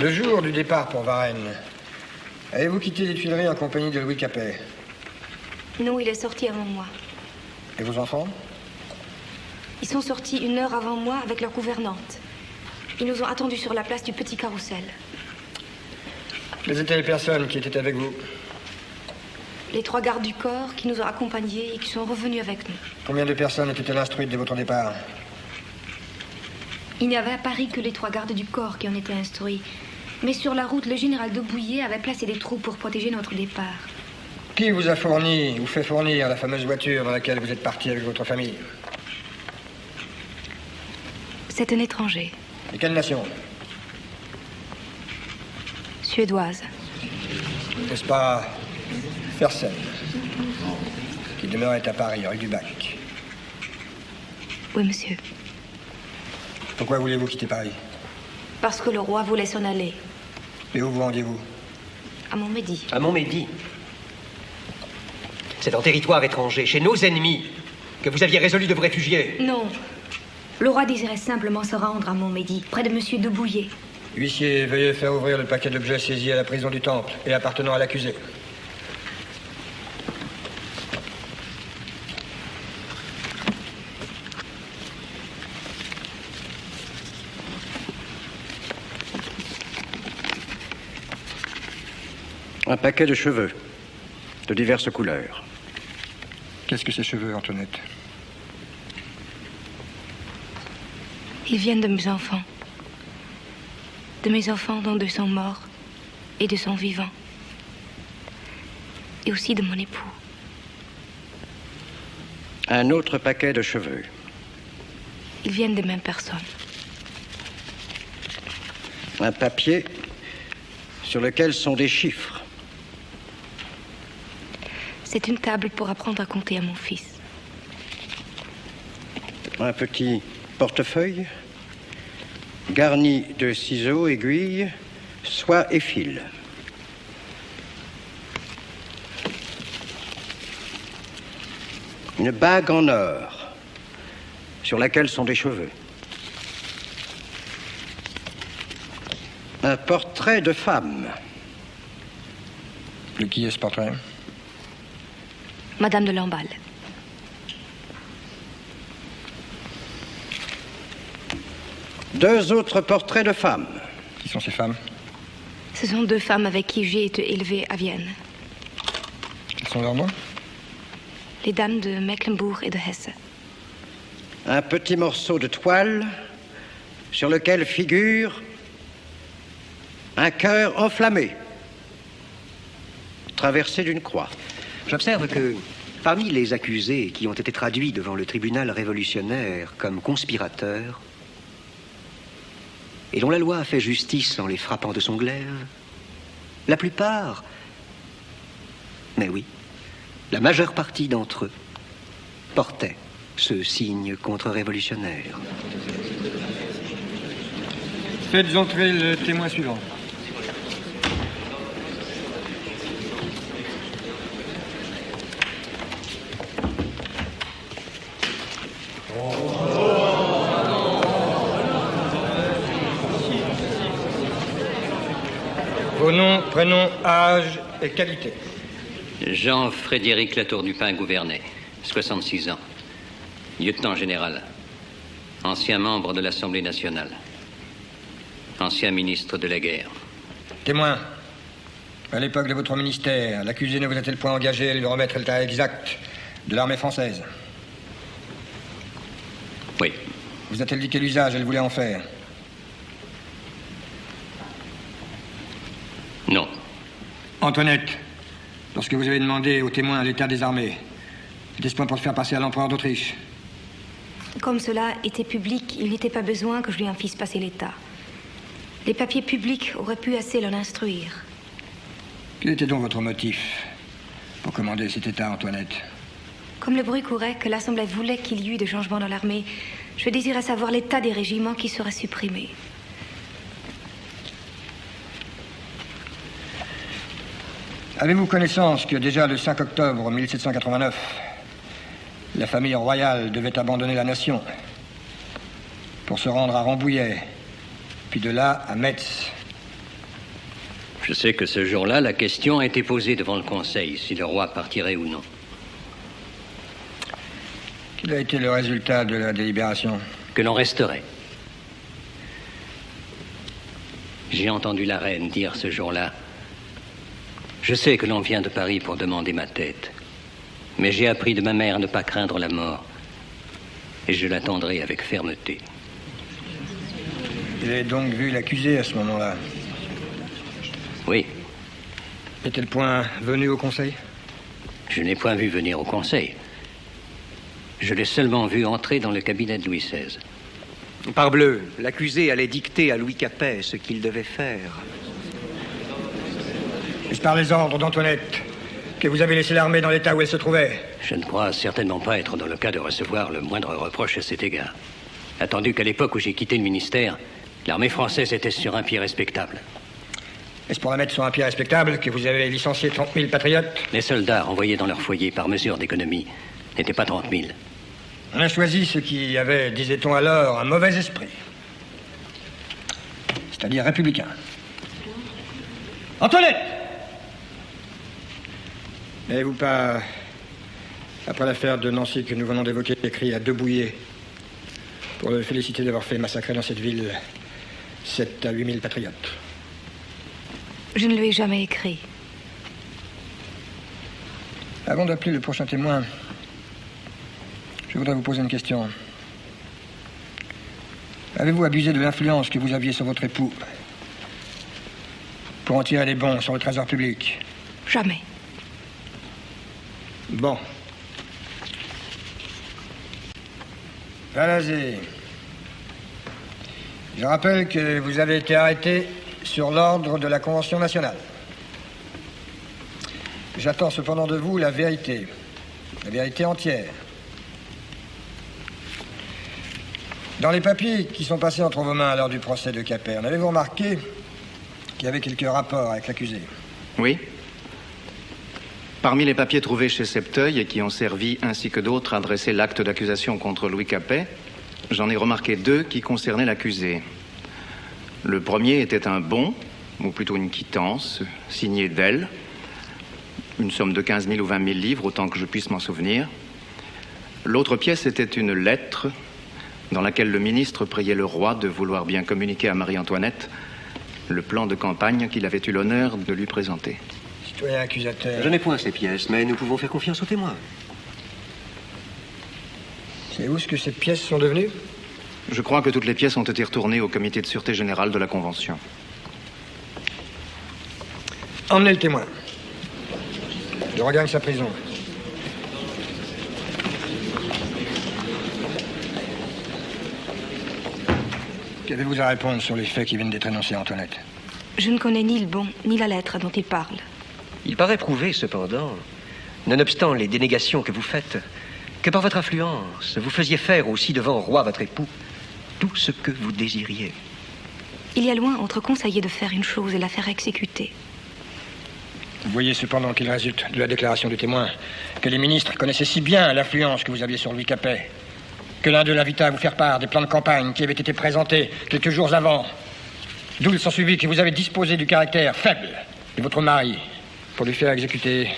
Le jour du départ pour Varennes, avez-vous quitté les Tuileries en compagnie de Louis Capet? Non, il est sorti avant moi. Et vos enfants? Ils sont sortis 1 heure avant moi avec leur gouvernante. Ils nous ont attendus sur la place du Petit Carrousel. Quelles étaient les personnes qui étaient avec vous? Les 3 gardes du corps qui nous ont accompagnés et qui sont revenus avec nous. Combien de personnes étaient-elles instruites de votre départ? Il n'y avait à Paris que les 3 gardes du corps qui en étaient instruits. Mais sur la route, le général de Bouillé avait placé des troupes pour protéger notre départ. Qui vous a fourni ou fait fournir la fameuse voiture dans laquelle vous êtes parti avec votre famille? C'est un étranger. De quelle nation? Suédoise. N'est-ce pas Fersen, qui demeurait à Paris, rue du Bac? Oui, monsieur. Pourquoi voulez-vous quitter Paris? Parce que le roi voulait s'en aller. Et où vous rendiez-vous? À Montmédy. À Montmédy? C'est en territoire étranger, chez nos ennemis, que vous aviez résolu de vous réfugier. Non. Le roi désirait simplement se rendre à Montmédy, près de monsieur de Bouillé. Huissier, veuillez faire ouvrir le paquet d'objets saisis à la prison du Temple et appartenant à l'accusé. Un paquet de cheveux, de diverses couleurs. Qu'est-ce que ces cheveux, Antoinette? Ils viennent de mes enfants. De mes enfants dont 2 sont morts et 2 sont vivants. Et aussi de mon époux. Un autre paquet de cheveux. Ils viennent des mêmes personnes. Un papier sur lequel sont des chiffres. C'est une table pour apprendre à compter à mon fils. Un petit portefeuille garni de ciseaux, aiguilles, soie et fil. Une bague en or sur laquelle sont des cheveux. Un portrait de femme. De qui est ce portrait? Madame de Lamballe. Deux autres portraits de femmes. Qui sont ces femmes? Ce sont 2 femmes avec qui j'ai été élevée à Vienne. Quels sont leurs noms? Les dames de Mecklembourg et de Hesse. Un petit morceau de toile sur lequel figure un cœur enflammé, traversé d'une croix. J'observe que parmi les accusés qui ont été traduits devant le tribunal révolutionnaire comme conspirateurs, et dont la loi a fait justice en les frappant de son glaive, la plupart, mais oui, la majeure partie d'entre eux, portaient ce signe contre-révolutionnaire. Faites entrer le témoin suivant. Vos noms, prénoms, âge et qualité. Jean-Frédéric Latour-du-Pin Gouvernet, 66 ans. Lieutenant général. Ancien membre de l'Assemblée nationale. Ancien ministre de la guerre. Témoin, à l'époque de votre ministère, l'accusé ne vous a-t-il point engagé à lui remettre l'état exact de l'armée française? Oui. Vous a-t-elle dit quel usage elle voulait en faire? Non. Antoinette, lorsque vous avez demandé au témoin l'état des armées, était-ce point pour le faire passer à l'empereur d'Autriche? Comme cela était public, il n'était pas besoin que je lui en fisse passer l'état. Les papiers publics auraient pu assez l'en instruire. Quel était donc votre motif pour commander cet état, Antoinette? Comme le bruit courait que l'Assemblée voulait qu'il y eût des changements dans l'armée, je désirais savoir l'état des régiments qui seraient supprimés. Avez-vous connaissance que déjà le 5 octobre 1789, la famille royale devait abandonner la nation pour se rendre à Rambouillet, puis de là à Metz, Je sais que ce jour-là, la question a été posée devant le Conseil, si le roi partirait ou non. Quel a été le résultat de la délibération? Que l'on resterait. J'ai entendu la reine dire ce jour-là: je sais que l'on vient de Paris pour demander ma tête, mais j'ai appris de ma mère à ne pas craindre la mort, et je l'attendrai avec fermeté. Vous avez donc vu l'accusé à ce moment-là? Oui. Est-elle point venu au Conseil? Je n'ai point vu venir au Conseil. Je l'ai seulement vu entrer dans le cabinet de Louis XVI. Parbleu, l'accusé allait dicter à Louis Capet ce qu'il devait faire. Est-ce par les ordres d'Antoinette que vous avez laissé l'armée dans l'état où elle se trouvait? Je ne crois certainement pas être dans le cas de recevoir le moindre reproche à cet égard. Attendu qu'à l'époque où j'ai quitté le ministère, l'armée française était sur un pied respectable. Est-ce pour la mettre sur un pied respectable que vous avez licencié 30 000 patriotes? Les soldats renvoyés dans leur foyer par mesure d'économie n'étaient pas 30 000. On a choisi ceux qui avaient, disait-on alors, un mauvais esprit. C'est-à-dire républicain. Antoinette! N'avez-vous pas, après l'affaire de Nancy que nous venons d'évoquer, écrit à De Bouillé pour le féliciter d'avoir fait massacrer dans cette ville 7 à 8 000 patriotes? Je ne lui ai jamais écrit. Avant d'appeler le prochain témoin, je voudrais vous poser une question. Avez-vous abusé de l'influence que vous aviez sur votre époux pour en tirer des bons sur le trésor public? Jamais. Bon. Valazé. Je rappelle que vous avez été arrêté sur l'ordre de la Convention nationale. J'attends cependant de vous la vérité entière. Dans les papiers qui sont passés entre vos mains lors du procès de Capet, avez-vous remarqué qu'il y avait quelques rapports avec l'accusé? Oui. Parmi les papiers trouvés chez Septeuil et qui ont servi, ainsi que d'autres, à dresser l'acte d'accusation contre Louis Capet, j'en ai remarqué 2 qui concernaient l'accusé. Le premier était un bon, ou plutôt une quittance, signée d'elle, une somme de 15 000 ou 20 000 livres, autant que je puisse m'en souvenir. L'autre pièce était une lettre dans laquelle le ministre priait le roi de vouloir bien communiquer à Marie-Antoinette le plan de campagne qu'il avait eu l'honneur de lui présenter. Citoyen accusateur. Je n'ai point ces pièces, mais nous pouvons faire confiance aux témoins. Savez-vous ce que ces pièces sont devenues? Je crois que toutes les pièces ont été retournées au comité de sûreté générale de la Convention. Emmenez le témoin. Il regagne sa prison. Qu'avez-vous à répondre sur les faits qui viennent d'être énoncés, Antoinette? Je ne connais ni le bon, ni la lettre dont il parle. Il paraît prouvé, cependant, nonobstant les dénégations que vous faites, que par votre influence, vous faisiez faire aussi devant le roi, votre époux, tout ce que vous désiriez. Il y a loin entre conseiller de faire une chose et la faire exécuter. Vous voyez cependant qu'il résulte de la déclaration du témoin que les ministres connaissaient si bien l'influence que vous aviez sur Louis Capet que l'un d'eux l'invita à vous faire part des plans de campagne qui avaient été présentés quelques jours avant. D'où il s'ensuivit que vous avez disposé du caractère faible de votre mari pour lui faire exécuter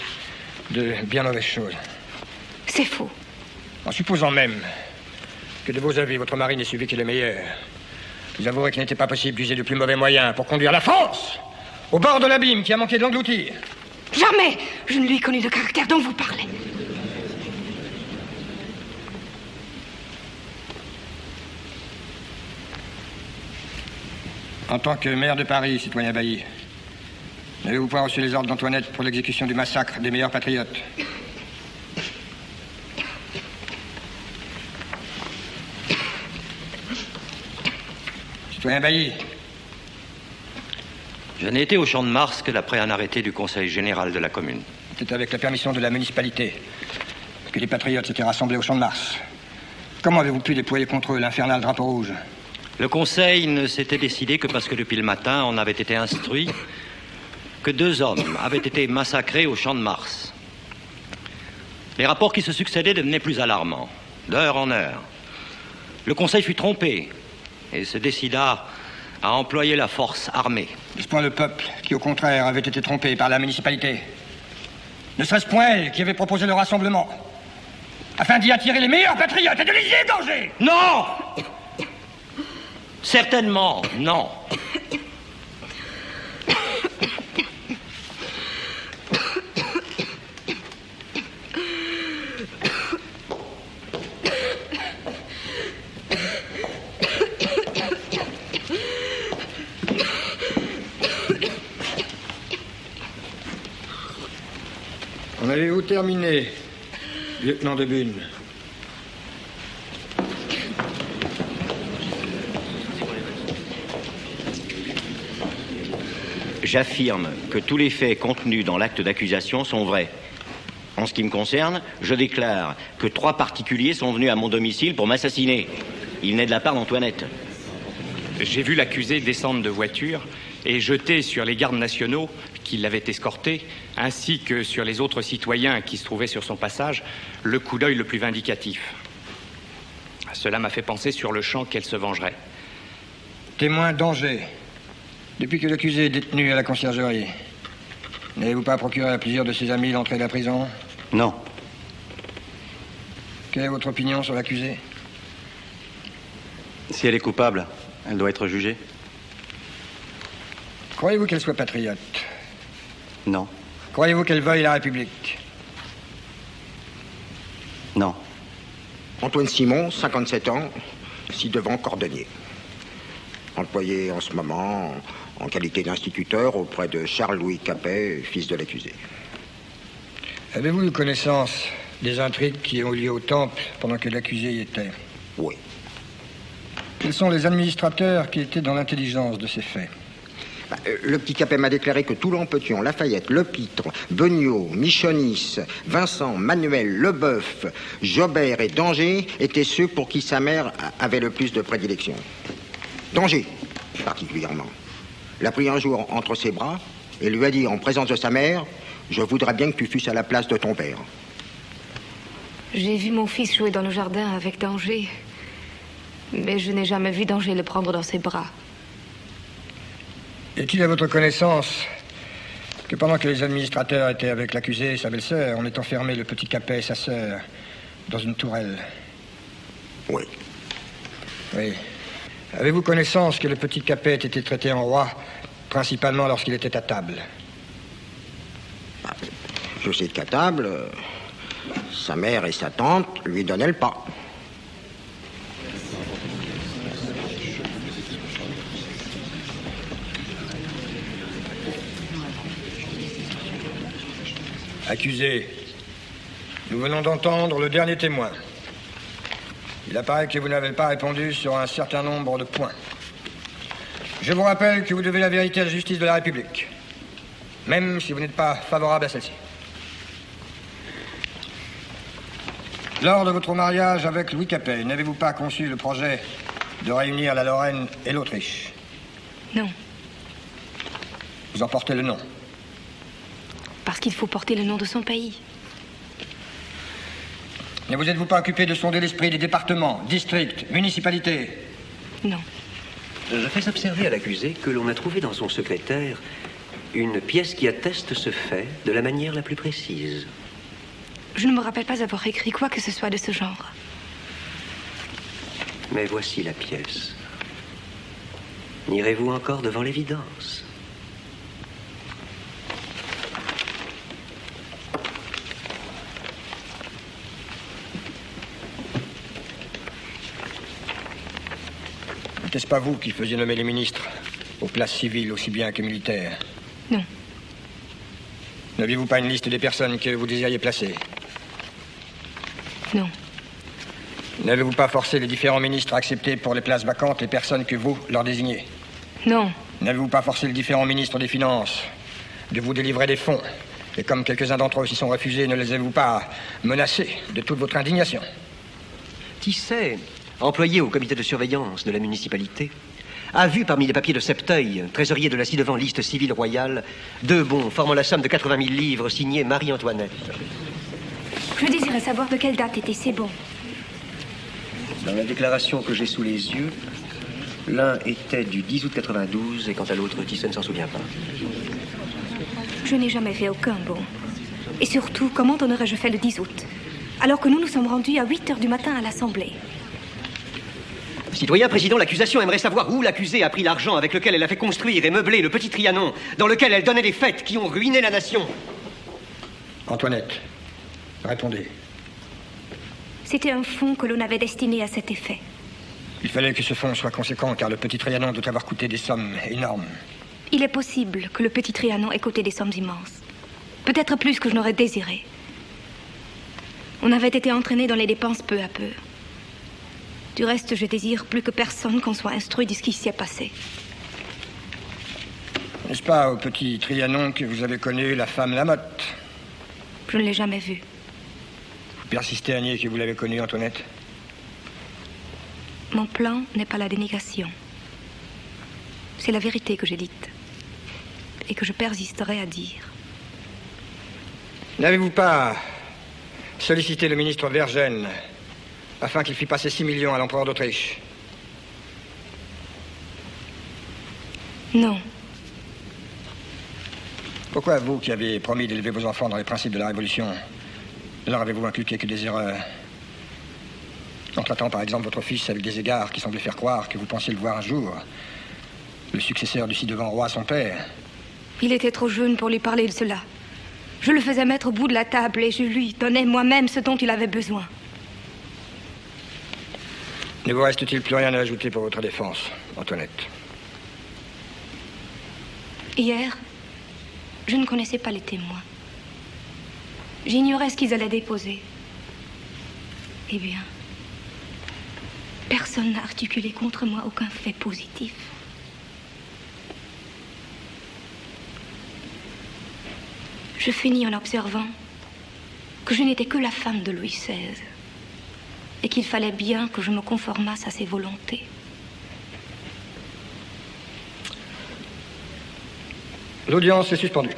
de bien mauvaises choses. C'est faux. En supposant même que de vos avis, votre mari n'ait suivi que les meilleurs, vous avouerez qu'il n'était pas possible d'user de plus mauvais moyens pour conduire la France au bord de l'abîme qui a manqué de l'engloutir. Jamais je ne lui ai connu de caractère dont vous parlez. En tant que maire de Paris, citoyen Bailly, n'avez-vous pas reçu les ordres d'Antoinette pour l'exécution du massacre des meilleurs patriotes? Citoyen Bailly. Je n'ai été au Champ de Mars que d'après un arrêté du Conseil général de la commune. C'était avec la permission de la municipalité que les patriotes s'étaient rassemblés au Champ de Mars. Comment avez-vous pu déployer contre eux l'infernal drapeau rouge? Le Conseil ne s'était décidé que parce que depuis le matin, on avait été instruit que 2 hommes avaient été massacrés au Champ de Mars. Les rapports qui se succédaient devenaient plus alarmants, d'heure en heure. Le Conseil fut trompé et se décida à employer la force armée. N'est-ce point le peuple qui, au contraire, avait été trompé par la municipalité? Ne serait-ce point elle qui avait proposé le rassemblement, afin d'y attirer les meilleurs patriotes et de les égorger? Non! Certainement, non. En avez-vous terminé, lieutenant de Bune? J'affirme que tous les faits contenus dans l'acte d'accusation sont vrais. En ce qui me concerne, je déclare que 3 particuliers sont venus à mon domicile pour m'assassiner. Il n'est de la part d'Antoinette. J'ai vu l'accusé descendre de voiture et jeter sur les gardes nationaux qui l'avaient escorté, ainsi que sur les autres citoyens qui se trouvaient sur son passage, le coup d'œil le plus vindicatif. Cela m'a fait penser sur le champ qu'elle se vengerait. Témoin danger. Depuis que l'accusé est détenu à la conciergerie, n'avez-vous pas procuré à plusieurs de ses amis l'entrée de la prison? Non. Quelle est votre opinion sur l'accusé? Si elle est coupable, elle doit être jugée. Croyez-vous qu'elle soit patriote? Non. Croyez-vous qu'elle veuille la République? Non. Antoine Simon, 57 ans, ci-devant cordonnier. Employé en ce moment en qualité d'instituteur auprès de Charles-Louis Capet, fils de l'accusé. Avez-vous eu connaissance des intrigues qui ont eu lieu au Temple pendant que l'accusé y était? Oui. Quels sont les administrateurs qui étaient dans l'intelligence de ces faits? Le petit Capet m'a déclaré que Toulon, Petion, Lafayette, Lepitre, Beugnot, Michonis, Vincent, Manuel, Leboeuf, Jobert et Danger étaient ceux pour qui sa mère avait le plus de prédilection. Danger, particulièrement, l'a pris un jour entre ses bras et lui a dit en présence de sa mère: « Je voudrais bien que tu fusses à la place de ton père. » J'ai vu mon fils jouer dans le jardin avec Danger, mais je n'ai jamais vu Danger le prendre dans ses bras. Est-il à votre connaissance que pendant que les administrateurs étaient avec l'accusé et sa belle-sœur, on ait enfermé le petit Capet et sa sœur dans une tourelle? Oui. Oui. Avez-vous connaissance que le petit Capet ait été traité en roi, principalement lorsqu'il était à table? Je sais qu'à table, sa mère et sa tante lui donnaient le pas. Accusé, nous venons d'entendre le dernier témoin. Il apparaît que vous n'avez pas répondu sur un certain nombre de points. Je vous rappelle que vous devez la vérité à la justice de la République, même si vous n'êtes pas favorable à celle-ci. Lors de votre mariage avec Louis Capet, n'avez-vous pas conçu le projet de réunir la Lorraine et l'Autriche? Non. Vous en portez le nom? Parce qu'il faut porter le nom de son pays. Ne vous êtes-vous pas occupé de sonder l'esprit des départements, districts, municipalités? Non. Je fais observer à l'accusé que l'on a trouvé dans son secrétaire une pièce qui atteste ce fait de la manière la plus précise. Je ne me rappelle pas avoir écrit quoi que ce soit de ce genre. Mais voici la pièce. N'irez-vous encore devant l'évidence? N'était-ce pas vous qui faisiez nommer les ministres aux places civiles aussi bien que militaires? Non. N'aviez-vous pas une liste des personnes que vous désiriez placer? Non. N'avez-vous pas forcé les différents ministres à accepter pour les places vacantes les personnes que vous leur désignez? Non. N'avez-vous pas forcé les différents ministres des Finances de vous délivrer des fonds? Et comme quelques-uns d'entre eux s'y sont refusés, ne les avez-vous pas menacés de toute votre indignation? Tisset, employé au comité de surveillance de la municipalité, a vu parmi les papiers de Septeuil, trésorier de la ci-devant liste civile royale, 2 bons formant la somme de 80 000 livres signés Marie-Antoinette. Je désirais savoir de quelle date étaient ces bons. Dans la déclaration que j'ai sous les yeux, L'un était du 10 août 92 et quant à l'autre, Thyssen ne s'en souvient pas. Je n'ai jamais fait aucun bond. Et surtout, comment en aurais-je fait le 10 août? Alors que nous nous sommes rendus à 8 heures du matin à l'Assemblée. Citoyen président, l'accusation aimerait savoir où l'accusée a pris l'argent avec lequel elle a fait construire et meubler le petit Trianon, dans lequel elle donnait des fêtes qui ont ruiné la nation. Antoinette, répondez. C'était un fonds que l'on avait destiné à cet effet. Il fallait que ce fonds soit conséquent, car le petit Trianon doit avoir coûté des sommes énormes. Il est possible que le petit Trianon ait coûté des sommes immenses. Peut-être plus que je n'aurais désiré. On avait été entraîné dans les dépenses peu à peu. Du reste, je désire plus que personne qu'on soit instruit de ce qui s'y est passé. N'est-ce pas au petit Trianon que vous avez connu la femme Lamotte? Je ne l'ai jamais vue. Vous persistez à nier que vous l'avez connue, Antoinette? Mon plan n'est pas la dénégation. C'est la vérité que j'ai dite. Et que je persisterai à dire. N'avez-vous pas sollicité le ministre Vergennes afin qu'il fît passer 6 millions à l'empereur d'Autriche? Non. Pourquoi vous, qui avez promis d'élever vos enfants dans les principes de la Révolution, ne leur avez-vous inculqué que des erreurs? En traitant par exemple votre fils avec des égards qui semblaient faire croire que vous pensiez le voir un jour, le successeur du ci-devant roi, son père. Il était trop jeune pour lui parler de cela. Je le faisais mettre au bout de la table et je lui donnais moi-même ce dont il avait besoin. Ne vous reste-t-il plus rien à ajouter pour votre défense, Antoinette? Hier, je ne connaissais pas les témoins. J'ignorais ce qu'ils allaient déposer. Eh bien, personne n'a articulé contre moi aucun fait positif. Je finis en observant que je n'étais que la femme de Louis XVI et qu'il fallait bien que je me conformasse à ses volontés. L'audience est suspendue.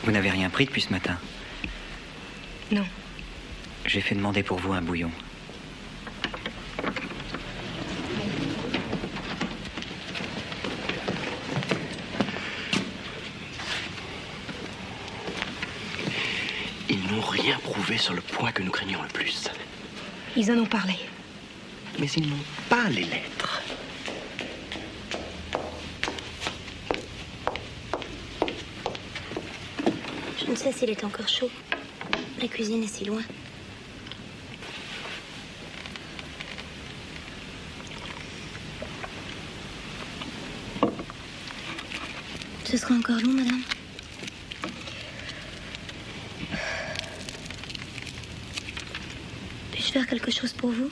Vous n'avez rien pris depuis ce matin? Non. J'ai fait demander pour vous un bouillon. Ils n'ont rien prouvé sur le point que nous craignons le plus. Ils en ont parlé. Mais ils n'ont pas les lettres. Je ne sais s'il est encore chaud. La cuisine est si loin. Ce sera encore long, madame? Puis-je faire quelque chose pour vous?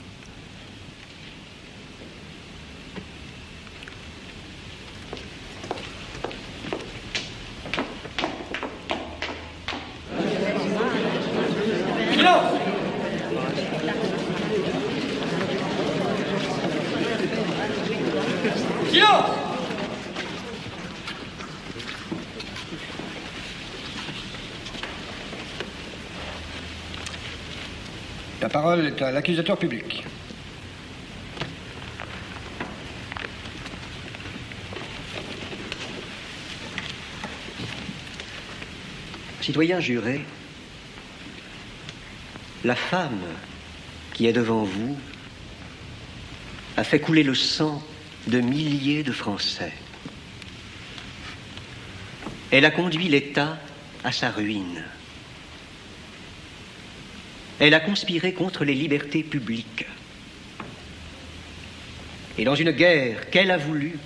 La parole est à l'accusateur public. Citoyen juré, la femme qui est devant vous a fait couler le sang de milliers de Français. Elle a conduit l'État à sa ruine. Elle a conspiré contre les libertés publiques. Et dans une guerre qu'elle a voulu,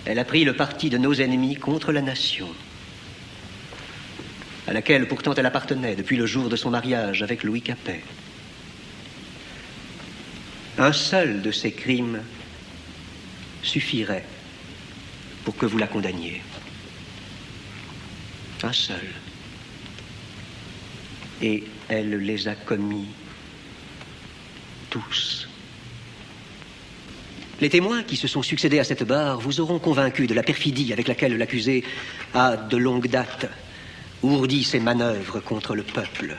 elle a pris le parti de nos ennemis contre la nation, à laquelle pourtant elle appartenait depuis le jour de son mariage avec Louis Capet. Un seul de ces crimes suffirait pour que vous la condamniez. Un seul. Et elle les a commis tous. Les témoins qui se sont succédés à cette barre vous auront convaincu de la perfidie avec laquelle l'accusé a, de longue date, ourdi ses manœuvres contre le peuple.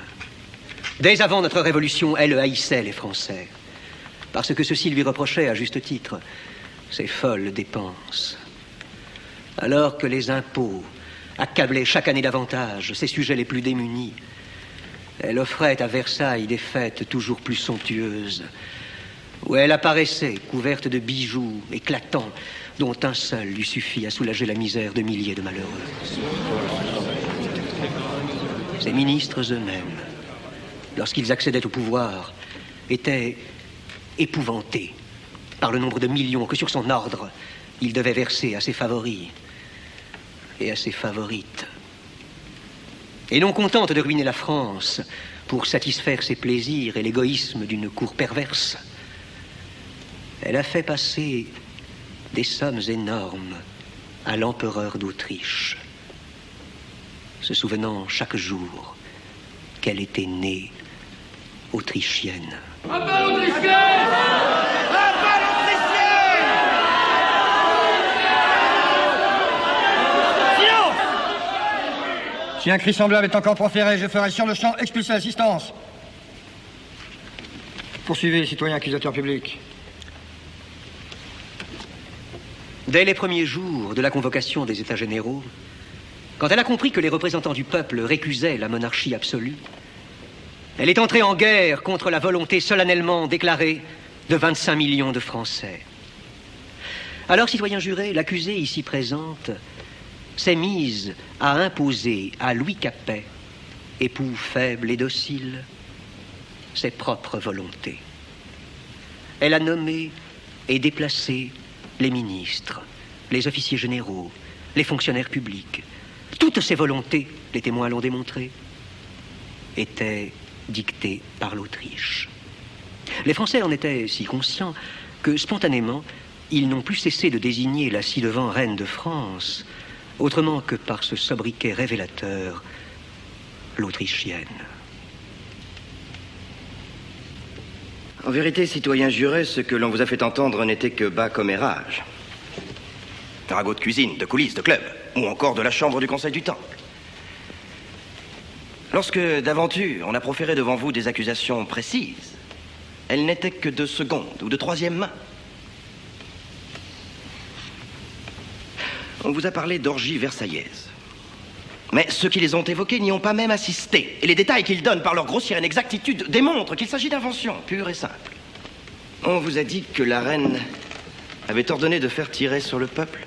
Dès avant notre révolution, elle haïssait les Français, parce que ceux-ci lui reprochaient, à juste titre, ses folles dépenses. Alors que les impôts accablaient chaque année davantage ses sujets les plus démunis, elle offrait à Versailles des fêtes toujours plus somptueuses, où elle apparaissait couverte de bijoux éclatants, dont un seul lui suffit à soulager la misère de milliers de malheureux. Ses ministres eux-mêmes, lorsqu'ils accédaient au pouvoir, étaient épouvantés par le nombre de millions que, sur son ordre, il devait verser à ses favoris et à ses favorites. Et non contente de ruiner la France pour satisfaire ses plaisirs et l'égoïsme d'une cour perverse, elle a fait passer des sommes énormes à l'empereur d'Autriche, se souvenant chaque jour qu'elle était née autrichienne. À part autrichienne! À part autrichienne! Si un cri semblable est encore proféré, je ferai sur le champ expulser l'assistance. Poursuivez, citoyen accusateur public. Dès les premiers jours de la convocation des États généraux, quand elle a compris que les représentants du peuple récusaient la monarchie absolue, elle est entrée en guerre contre la volonté solennellement déclarée de 25 millions de Français. Alors, citoyen juré, l'accusée ici présente s'est mise à imposer à Louis Capet, époux faible et docile, ses propres volontés. Elle a nommé et déplacé les ministres, les officiers généraux, les fonctionnaires publics. Toutes ces volontés, les témoins l'ont démontré, étaient dictées par l'Autriche. Les Français en étaient si conscients que, spontanément, ils n'ont plus cessé de désigner la ci-devant reine de France, autrement que par ce sobriquet révélateur, l'Autrichienne. En vérité, citoyen juré, ce que l'on vous a fait entendre n'était que bas commérage. Ragots de cuisine, de coulisses, de club, ou encore de la chambre du Conseil du Temple. Lorsque, d'aventure, on a proféré devant vous des accusations précises, elles n'étaient que de seconde ou de troisième main. On vous a parlé d'orgies versaillaises. Mais ceux qui les ont évoquées n'y ont pas même assisté. Et les détails qu'ils donnent par leur grossière inexactitude démontrent qu'il s'agit d'inventions pures et simples. On vous a dit que la reine avait ordonné de faire tirer sur le peuple.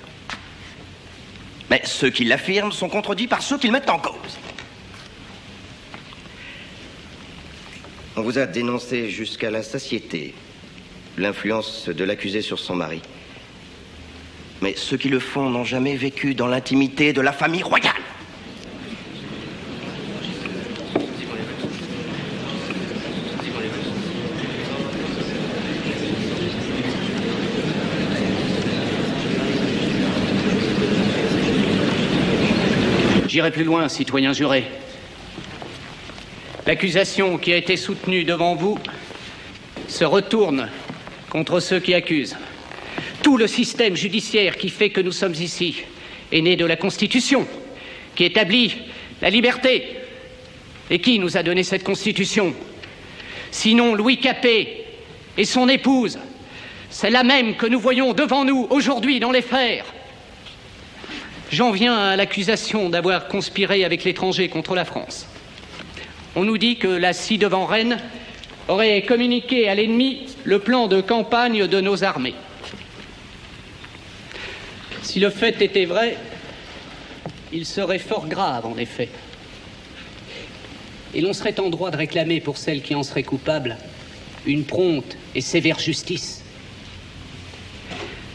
Mais ceux qui l'affirment sont contredits par ceux qui le mettent en cause. On vous a dénoncé jusqu'à la satiété l'influence de l'accusé sur son mari. Mais ceux qui le font n'ont jamais vécu dans l'intimité de la famille royale. J'irai plus loin, citoyen juré. L'accusation qui a été soutenue devant vous se retourne contre ceux qui accusent. Tout le système judiciaire qui fait que nous sommes ici est né de la Constitution, qui établit la liberté. Et qui nous a donné cette Constitution? Sinon Louis Capet et son épouse, celle-là même que nous voyons devant nous aujourd'hui dans les fers. J'en viens à l'accusation d'avoir conspiré avec l'étranger contre la France. On nous dit que la ci-devant reine aurait communiqué à l'ennemi le plan de campagne de nos armées. Si le fait était vrai, il serait fort grave, en effet. Et l'on serait en droit de réclamer pour celles qui en seraient coupables une prompte et sévère justice.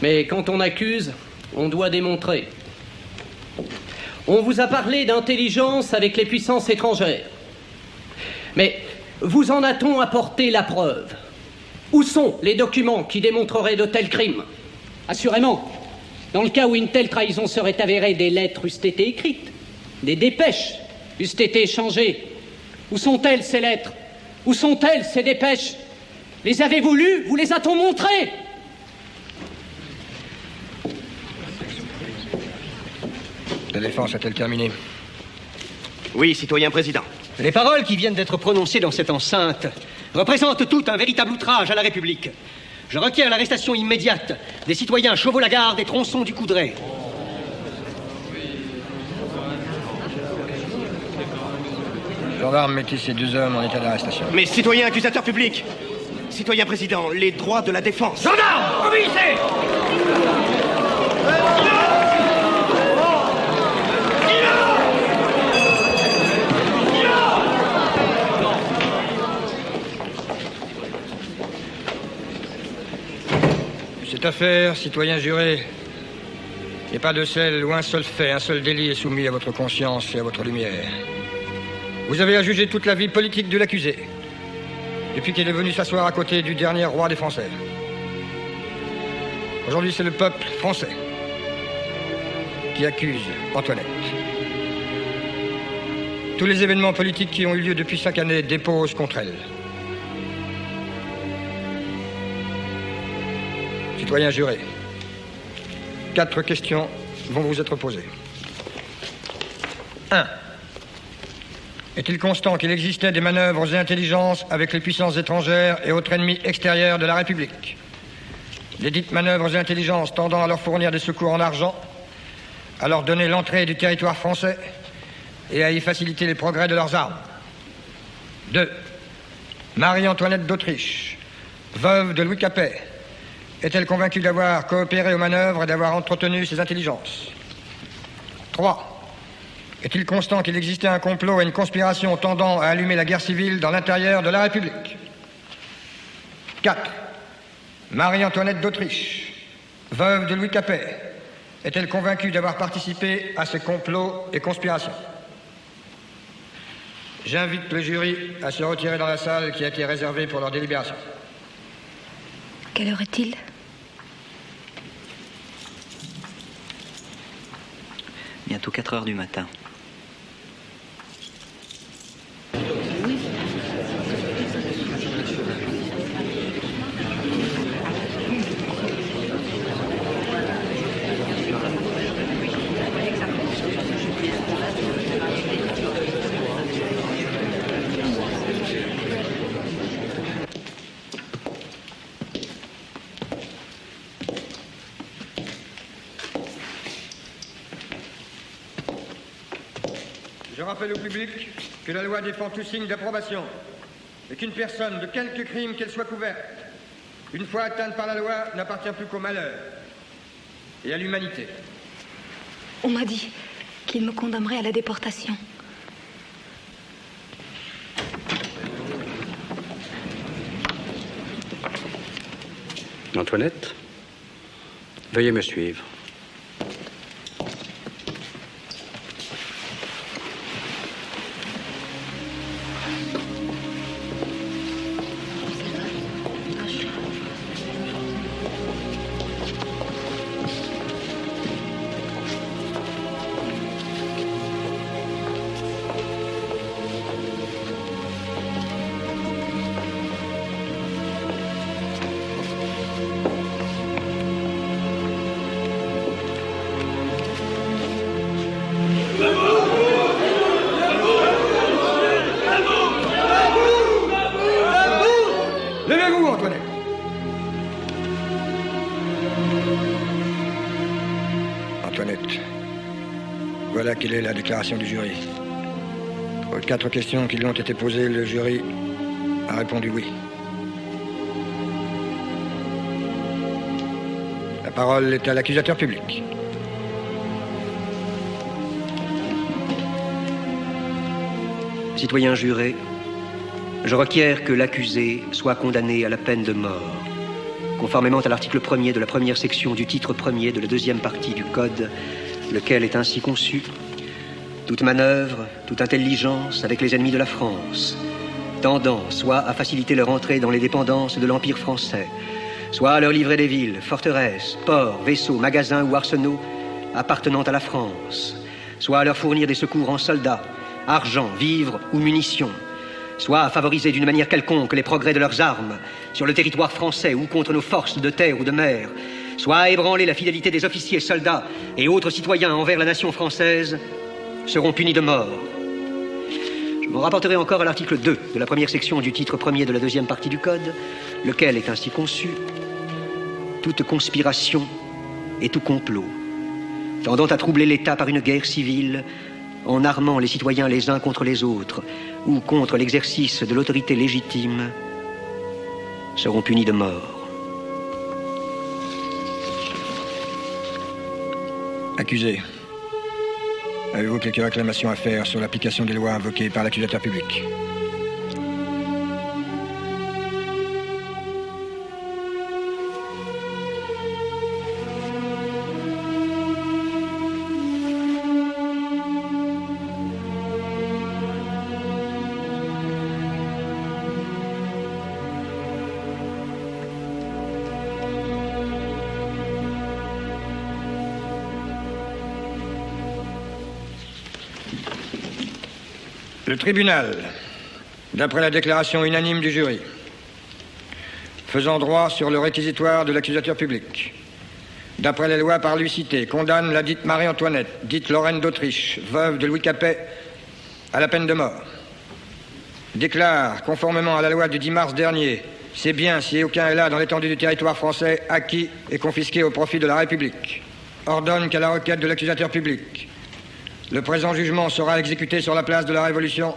Mais quand on accuse, on doit démontrer. On vous a parlé d'intelligence avec les puissances étrangères. Mais vous en a-t-on apporté la preuve? Où sont les documents qui démontreraient de tels crimes? Assurément. Dans le cas où une telle trahison serait avérée, des lettres eussent été écrites, des dépêches eussent été échangées. Où sont-elles, ces lettres? Où sont-elles, ces dépêches? Les avez-vous lues? Vous les a-t-on montrées? La défense a-t-elle terminé? Oui, citoyen président. Les paroles qui viennent d'être prononcées dans cette enceinte représentent tout un véritable outrage à la République. Je requiers l'arrestation immédiate des citoyens Chauveau-Lagarde et Tronçon du Coudray. Gendarme, mettez ces deux hommes en état d'arrestation. Mais citoyen accusateur public, citoyen président, les droits de la défense. Gendarme, obéissez! Cette affaire, citoyen juré, n'est pas de celle où un seul fait, un seul délit est soumis à votre conscience et à votre lumière. Vous avez à juger toute la vie politique de l'accusé, depuis qu'il est venu s'asseoir à côté du dernier roi des Français. Aujourd'hui, c'est le peuple français qui accuse Antoinette. Tous les événements politiques qui ont eu lieu depuis 5 années déposent contre elle. Citoyen juré, 4 questions vont vous être posées. 1. Est-il constant qu'il existait des manœuvres et intelligences avec les puissances étrangères et autres ennemis extérieurs de la République? Les dites manœuvres et intelligences tendant à leur fournir des secours en argent, à leur donner l'entrée du territoire français et à y faciliter les progrès de leurs armes. 2. Marie-Antoinette d'Autriche, veuve de Louis Capet, est-elle convaincue d'avoir coopéré aux manœuvres et d'avoir entretenu ses intelligences? 3. Est-il constant qu'il existait un complot et une conspiration tendant à allumer la guerre civile dans l'intérieur de la République? 4. Marie-Antoinette d'Autriche, veuve de Louis Capet, est-elle convaincue d'avoir participé à ces complots et conspirations? J'invite le jury à se retirer dans la salle qui a été réservée pour leur délibération. Quelle heure est-il? Bientôt 4 heures du matin. Je rappelle au public que la loi défend tout signe d'approbation et qu'une personne, de quelque crime qu'elle soit couverte, une fois atteinte par la loi, n'appartient plus qu'au malheur et à l'humanité. On m'a dit qu'il me condamnerait à la déportation. Antoinette, veuillez me suivre. Levez-vous, Antoinette. Antoinette, voilà quelle est la déclaration du jury. Aux 4 questions qui lui ont été posées, le jury a répondu oui. La parole est à l'accusateur public. Citoyen juré, je requiers que l'accusé soit condamné à la peine de mort, conformément à l'article 1er de la première section du titre 1er de la deuxième partie du Code, lequel est ainsi conçu: toute manœuvre, toute intelligence avec les ennemis de la France, tendant soit à faciliter leur entrée dans les dépendances de l'Empire français, soit à leur livrer des villes, forteresses, ports, vaisseaux, magasins ou arsenaux appartenant à la France, soit à leur fournir des secours en soldats, argent, vivres ou munitions, soit à favoriser d'une manière quelconque les progrès de leurs armes sur le territoire français ou contre nos forces de terre ou de mer, soit à ébranler la fidélité des officiers, soldats et autres citoyens envers la nation française, seront punis de mort. Je m'en rapporterai encore à l'article 2 de la première section du titre premier de la deuxième partie du Code, lequel est ainsi conçu: toute conspiration et tout complot tendant à troubler l'État par une guerre civile, en armant les citoyens les uns contre les autres ou contre l'exercice de l'autorité légitime, seront punis de mort. Accusé, avez-vous quelques réclamations à faire sur l'application des lois invoquées par l'accusateur public? Le tribunal, d'après la déclaration unanime du jury, faisant droit sur le réquisitoire de l'accusateur public, d'après les lois par lui citées, condamne la dite Marie-Antoinette, dite Lorraine d'Autriche, veuve de Louis Capet, à la peine de mort. Déclare, conformément à la loi du 10 mars dernier, ces biens, si aucun est là dans l'étendue du territoire français, acquis et confisqués au profit de la République. Ordonne qu'à la requête de l'accusateur public, le présent jugement sera exécuté sur la place de la Révolution,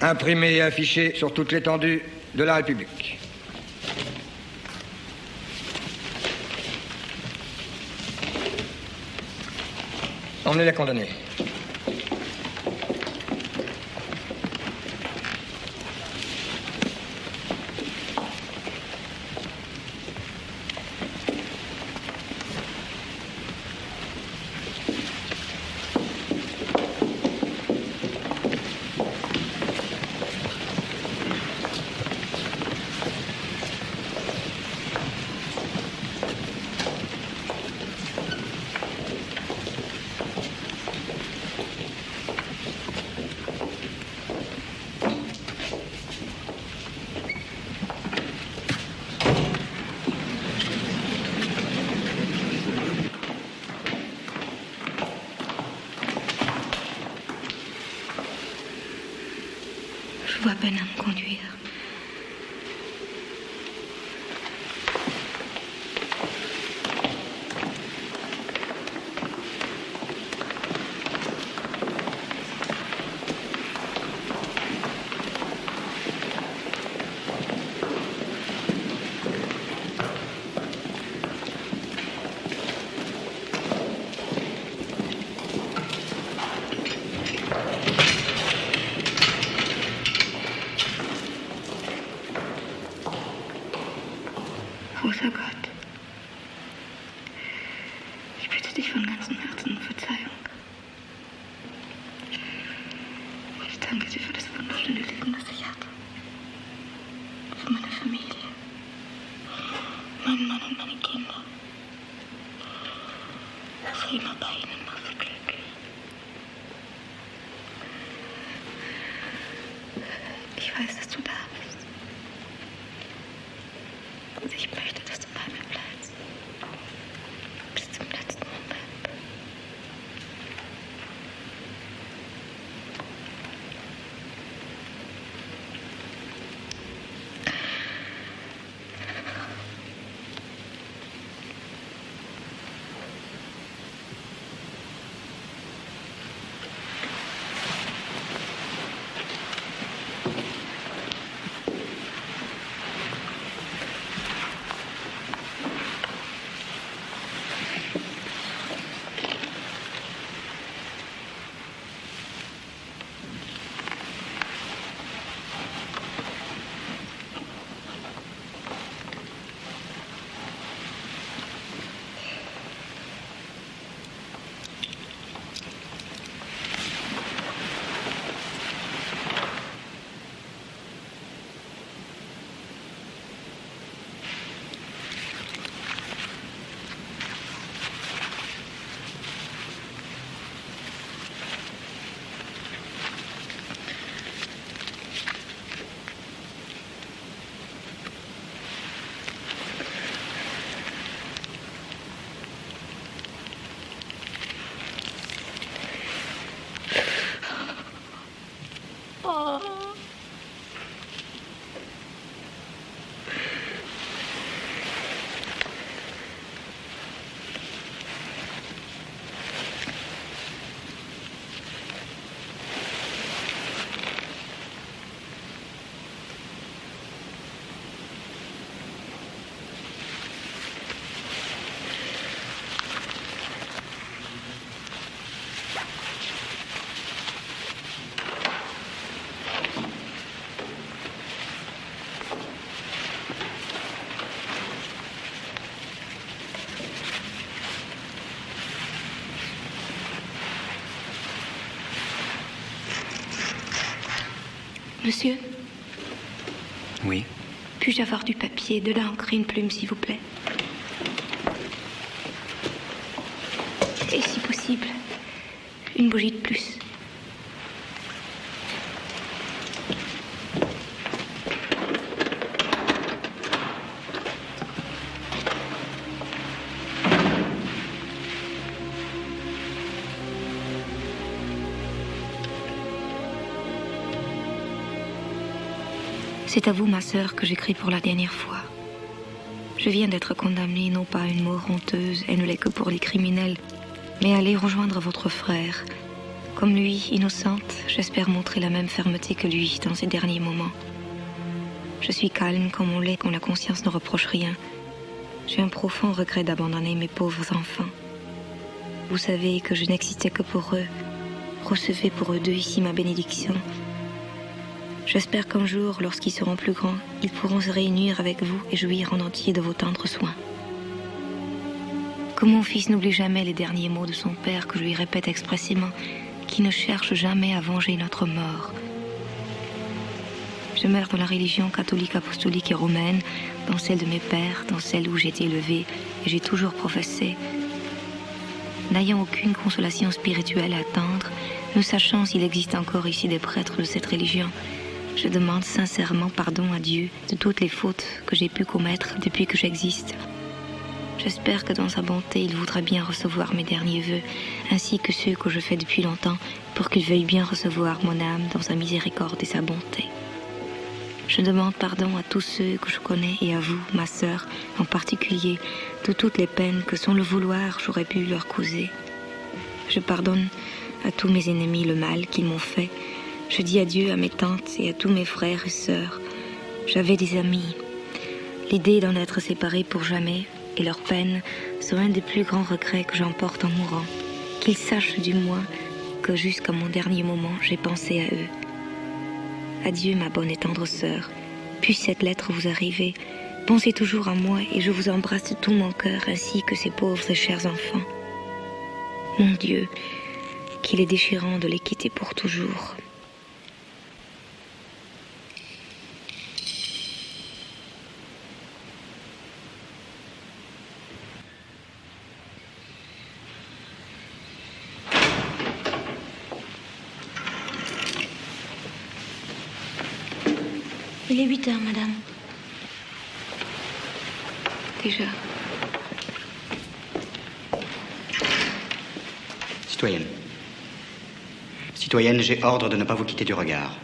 imprimé et affiché sur toute l'étendue de la République. Emmenez les condamnés. Je vois peine à me conduire. Großer Gott, ich bitte dich von ganzem Herzen um Verzeihung. Ich danke dir für das wunderschöne Leben, das ich hatte. Für meine Familie, meinen Mann und meine Kinder. Dass immer bei ihnen noch so glücklich. Ich weiß, dass du da bist. Und ich möchte, dass du bei mir bleibst. Bis zum letzten Moment. Monsieur, Oui. puis-je avoir du papier, de l'encre et une plume, s'il vous plaît? Et si possible, une bougie de plus. C'est à vous, ma sœur, que j'écris pour la dernière fois. Je viens d'être condamnée non pas à une mort honteuse, elle ne l'est que pour les criminels, mais à aller rejoindre votre frère. Comme lui, innocente, j'espère montrer la même fermeté que lui dans ces derniers moments. Je suis calme comme on l'est quand la conscience ne reproche rien. J'ai un profond regret d'abandonner mes pauvres enfants. Vous savez que je n'existais que pour eux. Recevez pour eux deux ici ma bénédiction. J'espère qu'un jour, lorsqu'ils seront plus grands, ils pourront se réunir avec vous et jouir en entier de vos tendres soins. Que mon fils n'oublie jamais les derniers mots de son père que je lui répète expressément, qui ne cherche jamais à venger notre mort. Je meurs dans la religion catholique, apostolique et romaine, dans celle de mes pères, dans celle où j'ai été élevée et j'ai toujours professé. N'ayant aucune consolation spirituelle à attendre, ne sachant s'il existe encore ici des prêtres de cette religion, je demande sincèrement pardon à Dieu de toutes les fautes que j'ai pu commettre depuis que j'existe. J'espère que dans sa bonté, il voudra bien recevoir mes derniers vœux, ainsi que ceux que je fais depuis longtemps, pour qu'il veuille bien recevoir mon âme dans sa miséricorde et sa bonté. Je demande pardon à tous ceux que je connais et à vous, ma sœur, en particulier, de toutes les peines que sans le vouloir j'aurais pu leur causer. Je pardonne à tous mes ennemis le mal qu'ils m'ont fait. Je dis adieu à mes tantes et à tous mes frères et sœurs. J'avais des amis. L'idée d'en être séparés pour jamais et leur peine sont un des plus grands regrets que j'emporte en mourant. Qu'ils sachent du moins que jusqu'à mon dernier moment, j'ai pensé à eux. Adieu, ma bonne et tendre sœur. Puisse cette lettre vous arriver. Pensez toujours à moi et je vous embrasse de tout mon cœur ainsi que ces pauvres et chers enfants. Mon Dieu, qu'il est déchirant de les quitter pour toujours. Il est 8 heures, madame. Déjà. Citoyenne. Citoyenne, j'ai ordre de ne pas vous quitter du regard.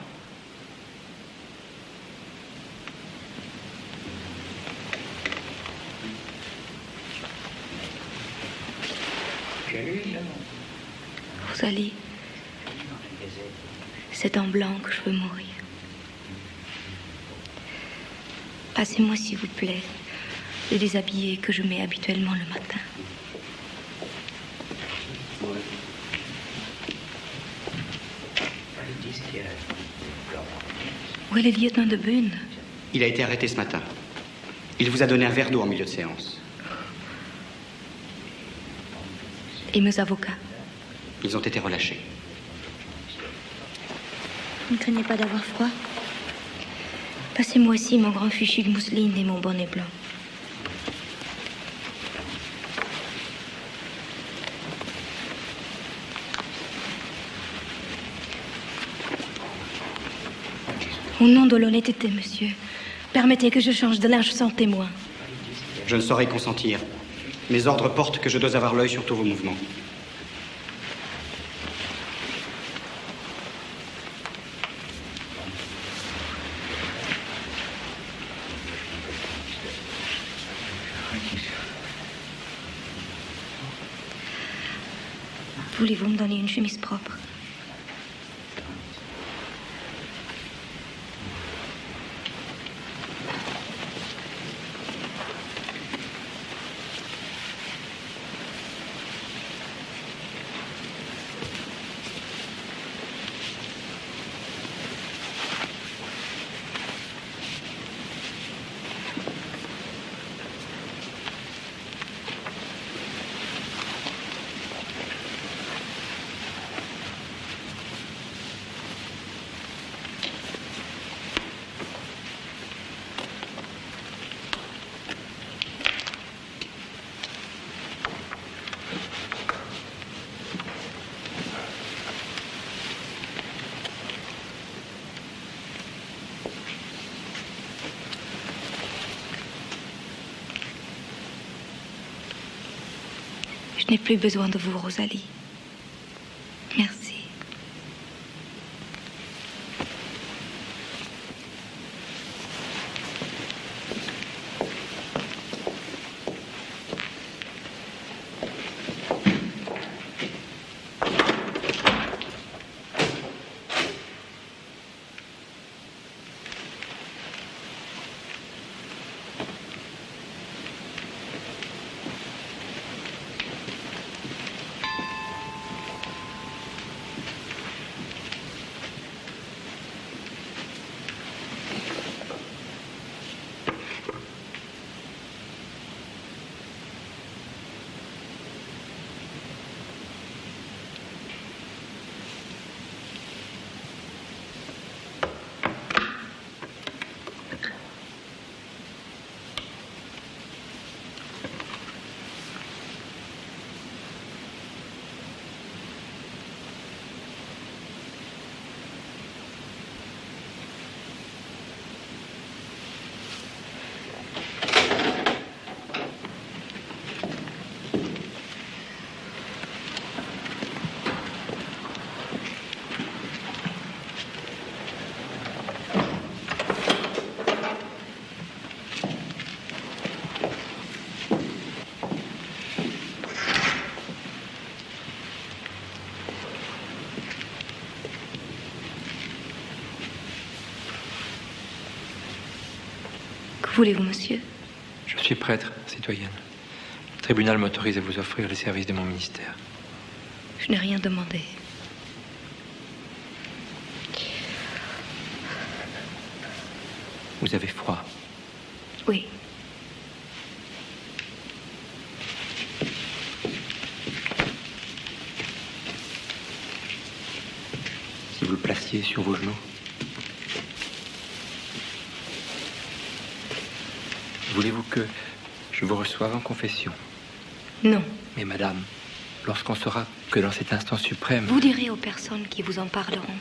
Vous allez. C'est en blanc que je veux mourir. Passez-moi, s'il vous plaît, le déshabillé que je mets habituellement le matin. Où est le lieutenant de Bune? Il a été arrêté ce matin. Il vous a donné un verre d'eau en milieu de séance. Et mes avocats? Ils ont été relâchés. Vous ne craignez pas d'avoir froid? Passez-moi ici mon grand fichu de mousseline et mon bonnet blanc. Au nom de l'honnêteté, monsieur, permettez que je change de linge sans témoin. Je ne saurais consentir. Mes ordres portent que je dois avoir l'œil sur tous vos mouvements. Voulez-vous me donner une chemise propre? Je n'ai plus besoin de vous, Rosalie. Merci. Que voulez-vous, monsieur? Je suis prêtre, citoyenne. Le tribunal m'autorise à vous offrir les services de mon ministère. Je n'ai rien demandé. Vous avez froid? Oui. Si vous le placiez sur vos genoux. Voulez-vous que je vous reçoive en confession? Non. Mais madame, lorsqu'on saura que dans cet instant suprême... Vous direz aux personnes qui vous en parleront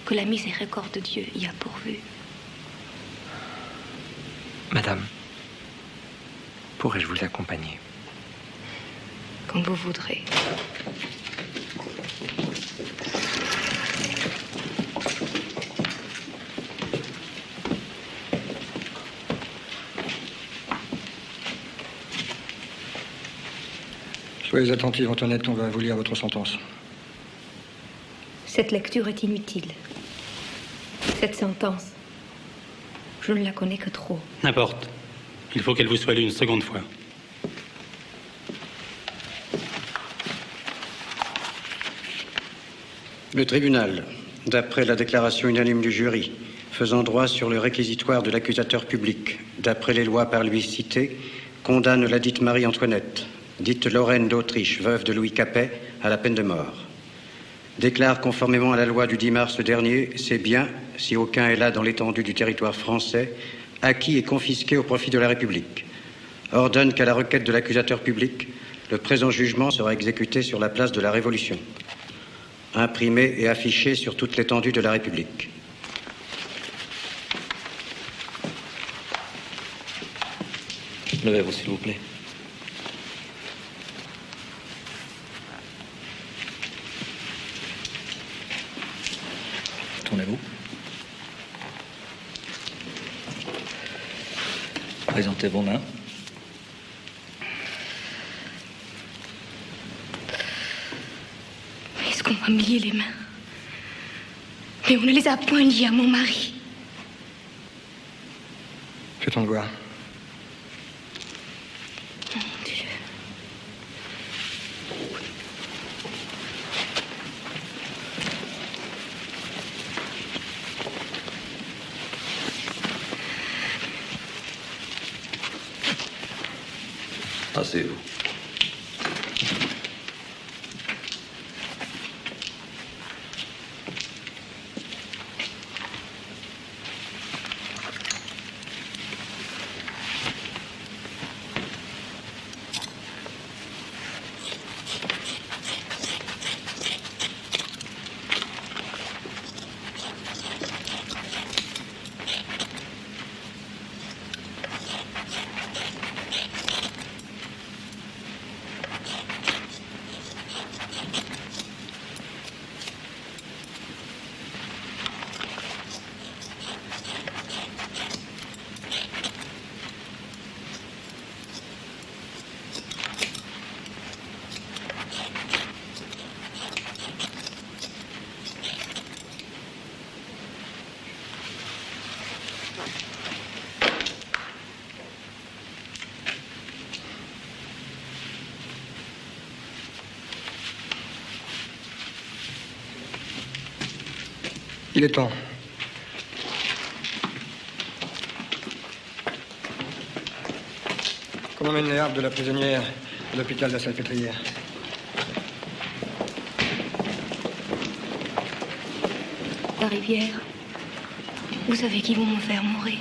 que la miséricorde de Dieu y a pourvu. Madame, pourrais-je vous accompagner? Comme vous voudrez. Soyez attentive, Antoinette, on va vous lire votre sentence. Cette lecture est inutile. Cette sentence, je ne la connais que trop. N'importe. Il faut qu'elle vous soit lue une seconde fois. Le tribunal, d'après la déclaration unanime du jury, faisant droit sur le réquisitoire de l'accusateur public, d'après les lois par lui citées, condamne la dite Marie-Antoinette, dite Lorraine d'Autriche, veuve de Louis Capet, à la peine de mort. Déclare conformément à la loi du 10 mars dernier, ces biens, si aucun est là dans l'étendue du territoire français, acquis et confisqués au profit de la République. Ordonne qu'à la requête de l'accusateur public, le présent jugement sera exécuté sur la place de la Révolution, imprimé et affiché sur toute l'étendue de la République. Levez-vous, s'il vous plaît. Tournez-vous. Présentez vos mains. Est-ce qu'on va me lier les mains? Mais on ne les a point liées à mon mari. Fait-on le voir? Mon Dieu. Asseyez-vous. Il est temps. Comment mène les hardes de la prisonnière à l'hôpital de la Salpêtrière? La rivière. Vous savez qu'ils vont me faire mourir.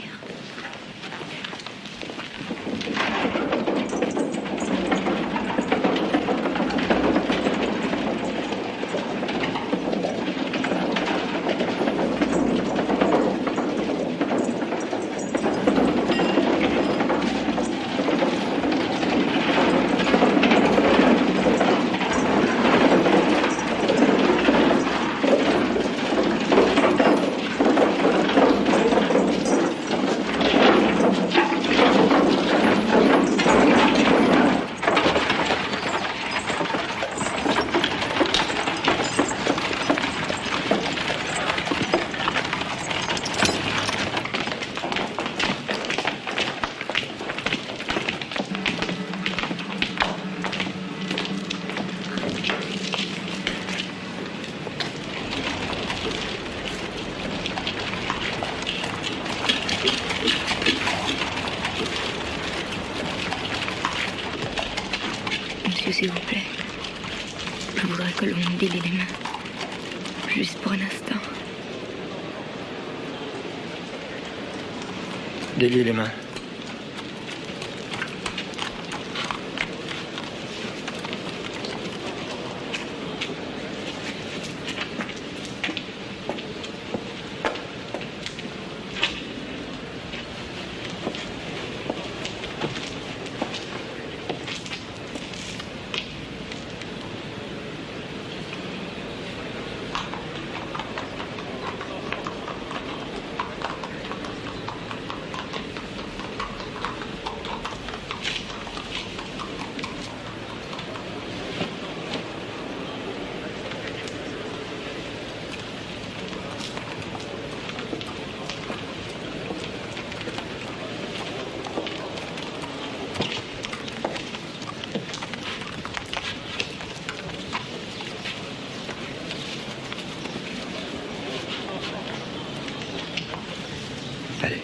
S'il vous plaît, je voudrais que l'on me délie les mains, juste pour un instant. Déliez les mains. Allez.